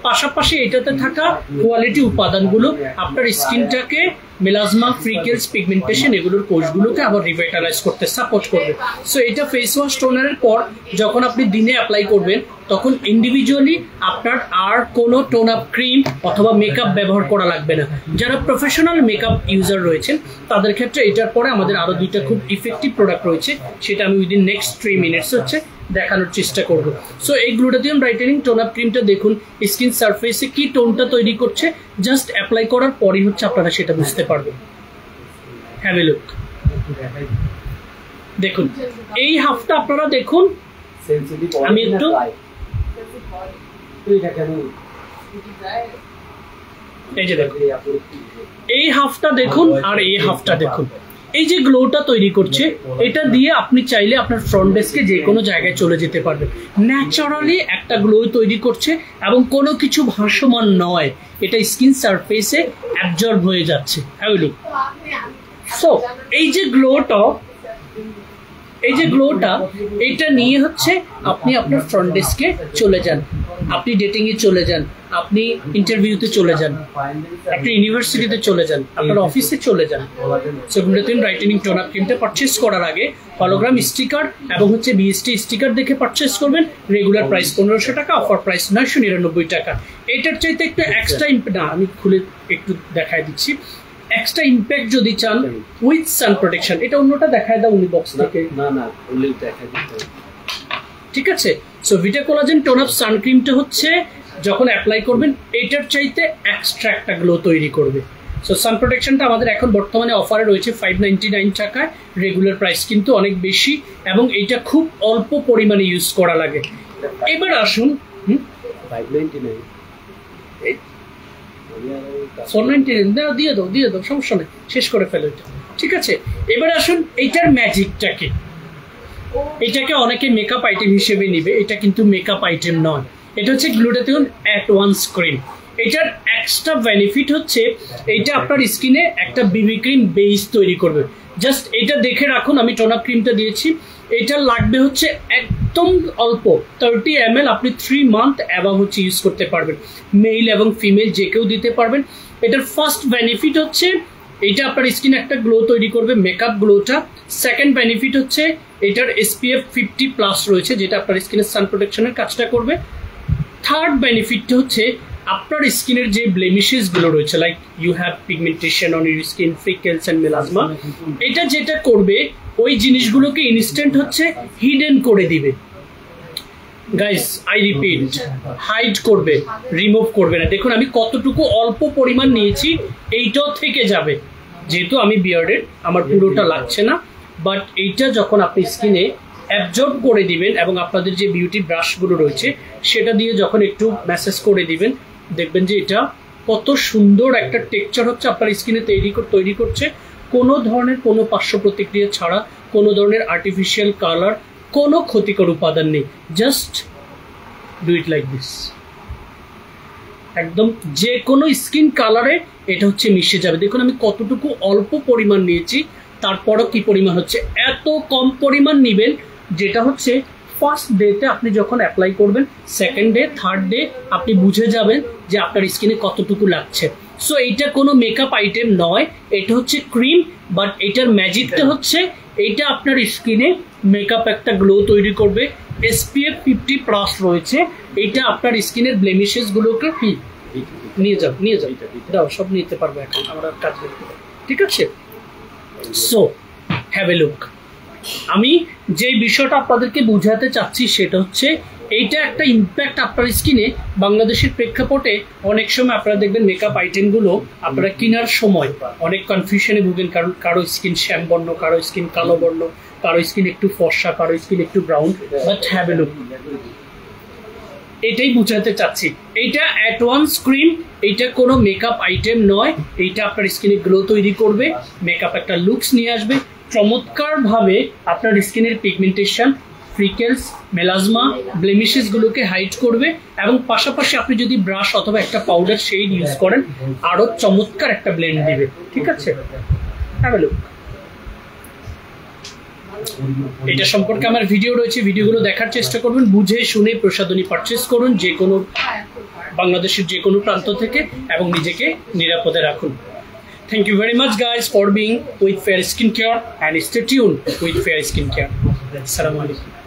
পাশাপাশি এটাতে থাকা কোয়ালিটি উপাদানগুলো আপনার স্কিনটাকে মেলাজমা, ফ্রিকেলস, পিগমেন্টেশন এগুলোর কোষগুলোকে আবার রিভাইটালাইজ করতে সাপোর্ট করবে। সো এটা ফেস ওয়াশ টোনারের পর যখন আপনি দিনে অ্যাপ্লাই করবেন তখন ইন্ডিভিজুয়ালি আপনার আর কোনো টোন আপ ক্রিম অথবা মেকআপ ব্যবহার করা লাগবে না। যারা প্রফেশনাল মেকআপ ইউজার রয়েছেন তাদের ক্ষেত্রে এটার পরে আমাদের আরও দুইটা খুব ইফেক্টিভ প্রোডাক্ট রয়েছে, সেটা আমি উইদিন নেক্সট 3 মিনিটস হচ্ছে দেখানোর চেষ্টা করব। সো এই গ্লুটাথিয়ন ব্রাইটেনিং টোন আপ ক্রিমটা দেখুন স্কিন সারফেসে কি টোনটা তৈরি করছে, জাস্ট অ্যাপ্লাই করার পরই হচ্ছে আপনারা সেটা বুঝতে পারবেন। হ্যাভ এ লুক, দেখুন এই হাফটা আপনারা দেখুন, আমি একটু এই যে দেখুন এই হাফটা দেখুন আর এই হাফটা দেখুন, এই যে গ্লোটা তৈরি করছে এটা দিয়ে আপনি চাইলে আপনার ফ্রন্ট ডেস্কে যে কোনো জায়গায় চলে যেতে পারবেন। ন্যাচারালি একটা গ্লো তৈরি করছে এবং কোনো কিছু ভাসমান নয়, এটা স্কিন সারফেসে অ্যাবজর্ব হয়ে যাচ্ছে। হ্যাঁ লুক, সো এই যে গ্লোটা এটা নিয়ে হচ্ছে আপনি আপনার ফ্রন্ট ডেস্কে চলে যান, আপনি ডেটিং এ চলে যান, আপনি ইন্টারভিউতে চলে যান, আপনি ইউনিভার্সিটিতে চলে যান, আপনার অফিসে চলে যান। So glutathione brightening tone up ক্রিমটা পারচেস করার আগে হলোগ্রাম স্টিকার এবং হচ্ছে বিএসটি স্টিকার দেখে পারচেস করবেন। রেগুলার প্রাইস 1500 টাকা, অফার প্রাইস 999 টাকা। এটার চাইতে একটু এক্সট্রা না, আমি খুলে একটু দেখাই দিচ্ছি। এক্সট্রা ইম্প্যাক্ট যদি চান উইথ সান প্রোটেকশন, এটা অন্যটা দেখায় দাও উনি বক্স থেকে, না ঠিক আছে। সো ভিটা কোলাজেন টোন আপ সান ক্রিমটা হচ্ছে যখন অ্যাপ্লাই করবেন এটার চাইতে এক্সট্রা একটা গ্লো তৈরি করবে। সো সান প্রোটেকশনটা আমাদের এখন বর্তমানে অফারে রয়েছে 599 টাকায়, রেগুলার প্রাইস কিন্তু অনেক বেশি এবং এটা খুব অল্প পরিমাণে ইউজ করা লাগে। এবার আসুন 499 দিয়ে দাও সমস্যা নেই, শেষ করে ফেলো এটা, ঠিক আছে। এবার আসুন এইটার ম্যাজিকটাকে, এটাকে অনেকে মেকআপ আইটেম হিসেবে নিবে, এটা কিন্তু মেকআপ আইটেম নয়, এটা হচ্ছে গ্লুটাথিয়ন অ্যাডভান্স ক্রিম। এটার এক্সট্রা বেনিফিট হচ্ছে এইটা আপনার স্কিনে একটা বিবি ক্রিম বেস তৈরি করবে। জাস্ট এটা দেখে রাখুন, আমি টোন আপ ক্রিমটা দিয়েছি, এটা লাগবে হচ্ছে একদম অল্প 30 ml, আপনি 3 মান্থ অ্যাবাভ হচ্ছে ইউজ করতে পারবেন, মেল এবং ফিমেল যে কেউ দিতে পারবেন। এটার ফার্স্ট বেনিফিট হচ্ছে এটা আপনার স্কিনে একটা গ্লো তৈরি করবে, মেকআপ গ্লোটা। সেকেন্ড বেনিফিট হচ্ছে এটার SPF 50+ রয়েছে, যেটা আপনার স্কিনের সান প্রোটেকশনের কাজটা করবে। থার্ড বেনিফিটটা হচ্ছে আপনার স্কিনের যে ব্লেমিশেস গুলো রয়েছে, like you have pigmentation on your skin, freckles and melasma, এটা যেটা করবে ওই জিনিসগুলোকে ইনস্ট্যান্ট হচ্ছে হিডেন করে দিবে। গাইস আই রিপিট, হাইড করবে, রিমুভ করবে না। দেখুন আমি কতটুকু অল্প পরিমাণ নিয়েছি, এইটাও থেকে যাবে, যেহেতু আমি বিয়ার্ডেড আমার পুরোটা লাগছে না, বাট এইটা যখন আপনি স্কিনে অ্যাবজর্ব করে দিবেন এবং আপনাদের যে বিউটি ব্রাশগুলো রয়েছে সেটা দিয়ে যখন একটু ম্যাসেজ করে দিবেন, দেখবেন যে এটা কত সুন্দর একটা টেক্সচার হচ্ছে আপনার স্কিনে তৈরি করছে, কোনো ধরনের কোনো পার্শ্ব প্রতিক্রিয়া ছাড়া, কোনো ধরনের আর্টিফিশিয়াল কালার, কোনো ক্ষতিকর উপাদান নেই। Just do it like this, একদম যে কোনো স্কিন কালারে এটা হচ্ছে মিশে যাবে। দেখুন আমি কতটুকু অল্প পরিমাণ নিয়েছি, তারপরও কি পরিমাণ হচ্ছে। এত কম পরিমাণ নেবেন যেটা হচ্ছে ফার্স্ট ডেতে আপনি যখন অ্যাপ্লাই করবেন, সেকেন্ড ডে, থার্ড ডে আপনি বুঝে যাবেন যে আপনার স্কিনে কতটুকু লাগছে। সো এইটা কোনো মেকআপ আইটেম নয়, এটা হচ্ছে ক্রিম, বাট এটার ম্যাজিকটা হচ্ছে এইটা আপনার স্কিনে মেকআপ একটা গ্লো তৈরি করবে। SPF 50+ রয়েছে, এইটা আপনার স্কিনের ব্লেমিশেস গুলোকে নিয়ে যাও দাও, সব নিতে পারবো এখন আমরা কাজ করতে, ঠিক আছে। সো হ্যাভ এ লুক, আমি যে বিষয়টা আপনাদেরকে বোঝাতে চাচ্ছি সেটা হচ্ছে এইটা একটা ইম্প্যাক্ট আপনার স্কিনে। বাংলাদেশের প্রেক্ষাপটে অনেক সময় আপনারা দেখবেন মেকআপ আইটেমগুলো আপনারা কেনার সময় অনেক কনফিউশনে ভুগেন, কারণ কারো স্কিন শ্যাম বর্ণ, কারো স্কিন কালো বর্ণ, কারো স্কিন একটু ফর্সা, কারো স্কিন একটু brown. But have a look, এটাই বোঝাতে চাচ্ছি, এইটা অ্যাডভান্স ক্রিম, এইটা কোনো মেকআপ আইটেম নয়, এইটা আপনার স্কিনে গ্লো তৈরি করবে, মেকআপ একটা লুকস নিয়ে আসবে, চমৎকারভাবে আপনার স্কিনের পিগমেন্টেশন, ফ্রিকেলস, মেলাজমা, ব্লেমিশেসগুলোকে হাইড করবে এবং পাশাপাশি আপনি যদি ব্রাশ অথবা একটা পাউডার শেড ইউজ করেন আরও চমৎকার একটা ব্লেন্ড দিবে, ঠিক আছে। হ্যাভ এ লুক, এটা সম্পর্কে আমার ভিডিও রয়েছে, ভিডিওগুলো দেখার চেষ্টা করবেন, বুঝে শুনে প্রসাধনী পারচেস করুন। যে কোনো বাংলাদেশের যে কোনো প্রান্ত থেকে এবং নিজেকে নিরাপদে রাখুন। Thank you very much guys for being with Fair Skincare and stay tuned with Fair Skincare. Assalamu alaikum.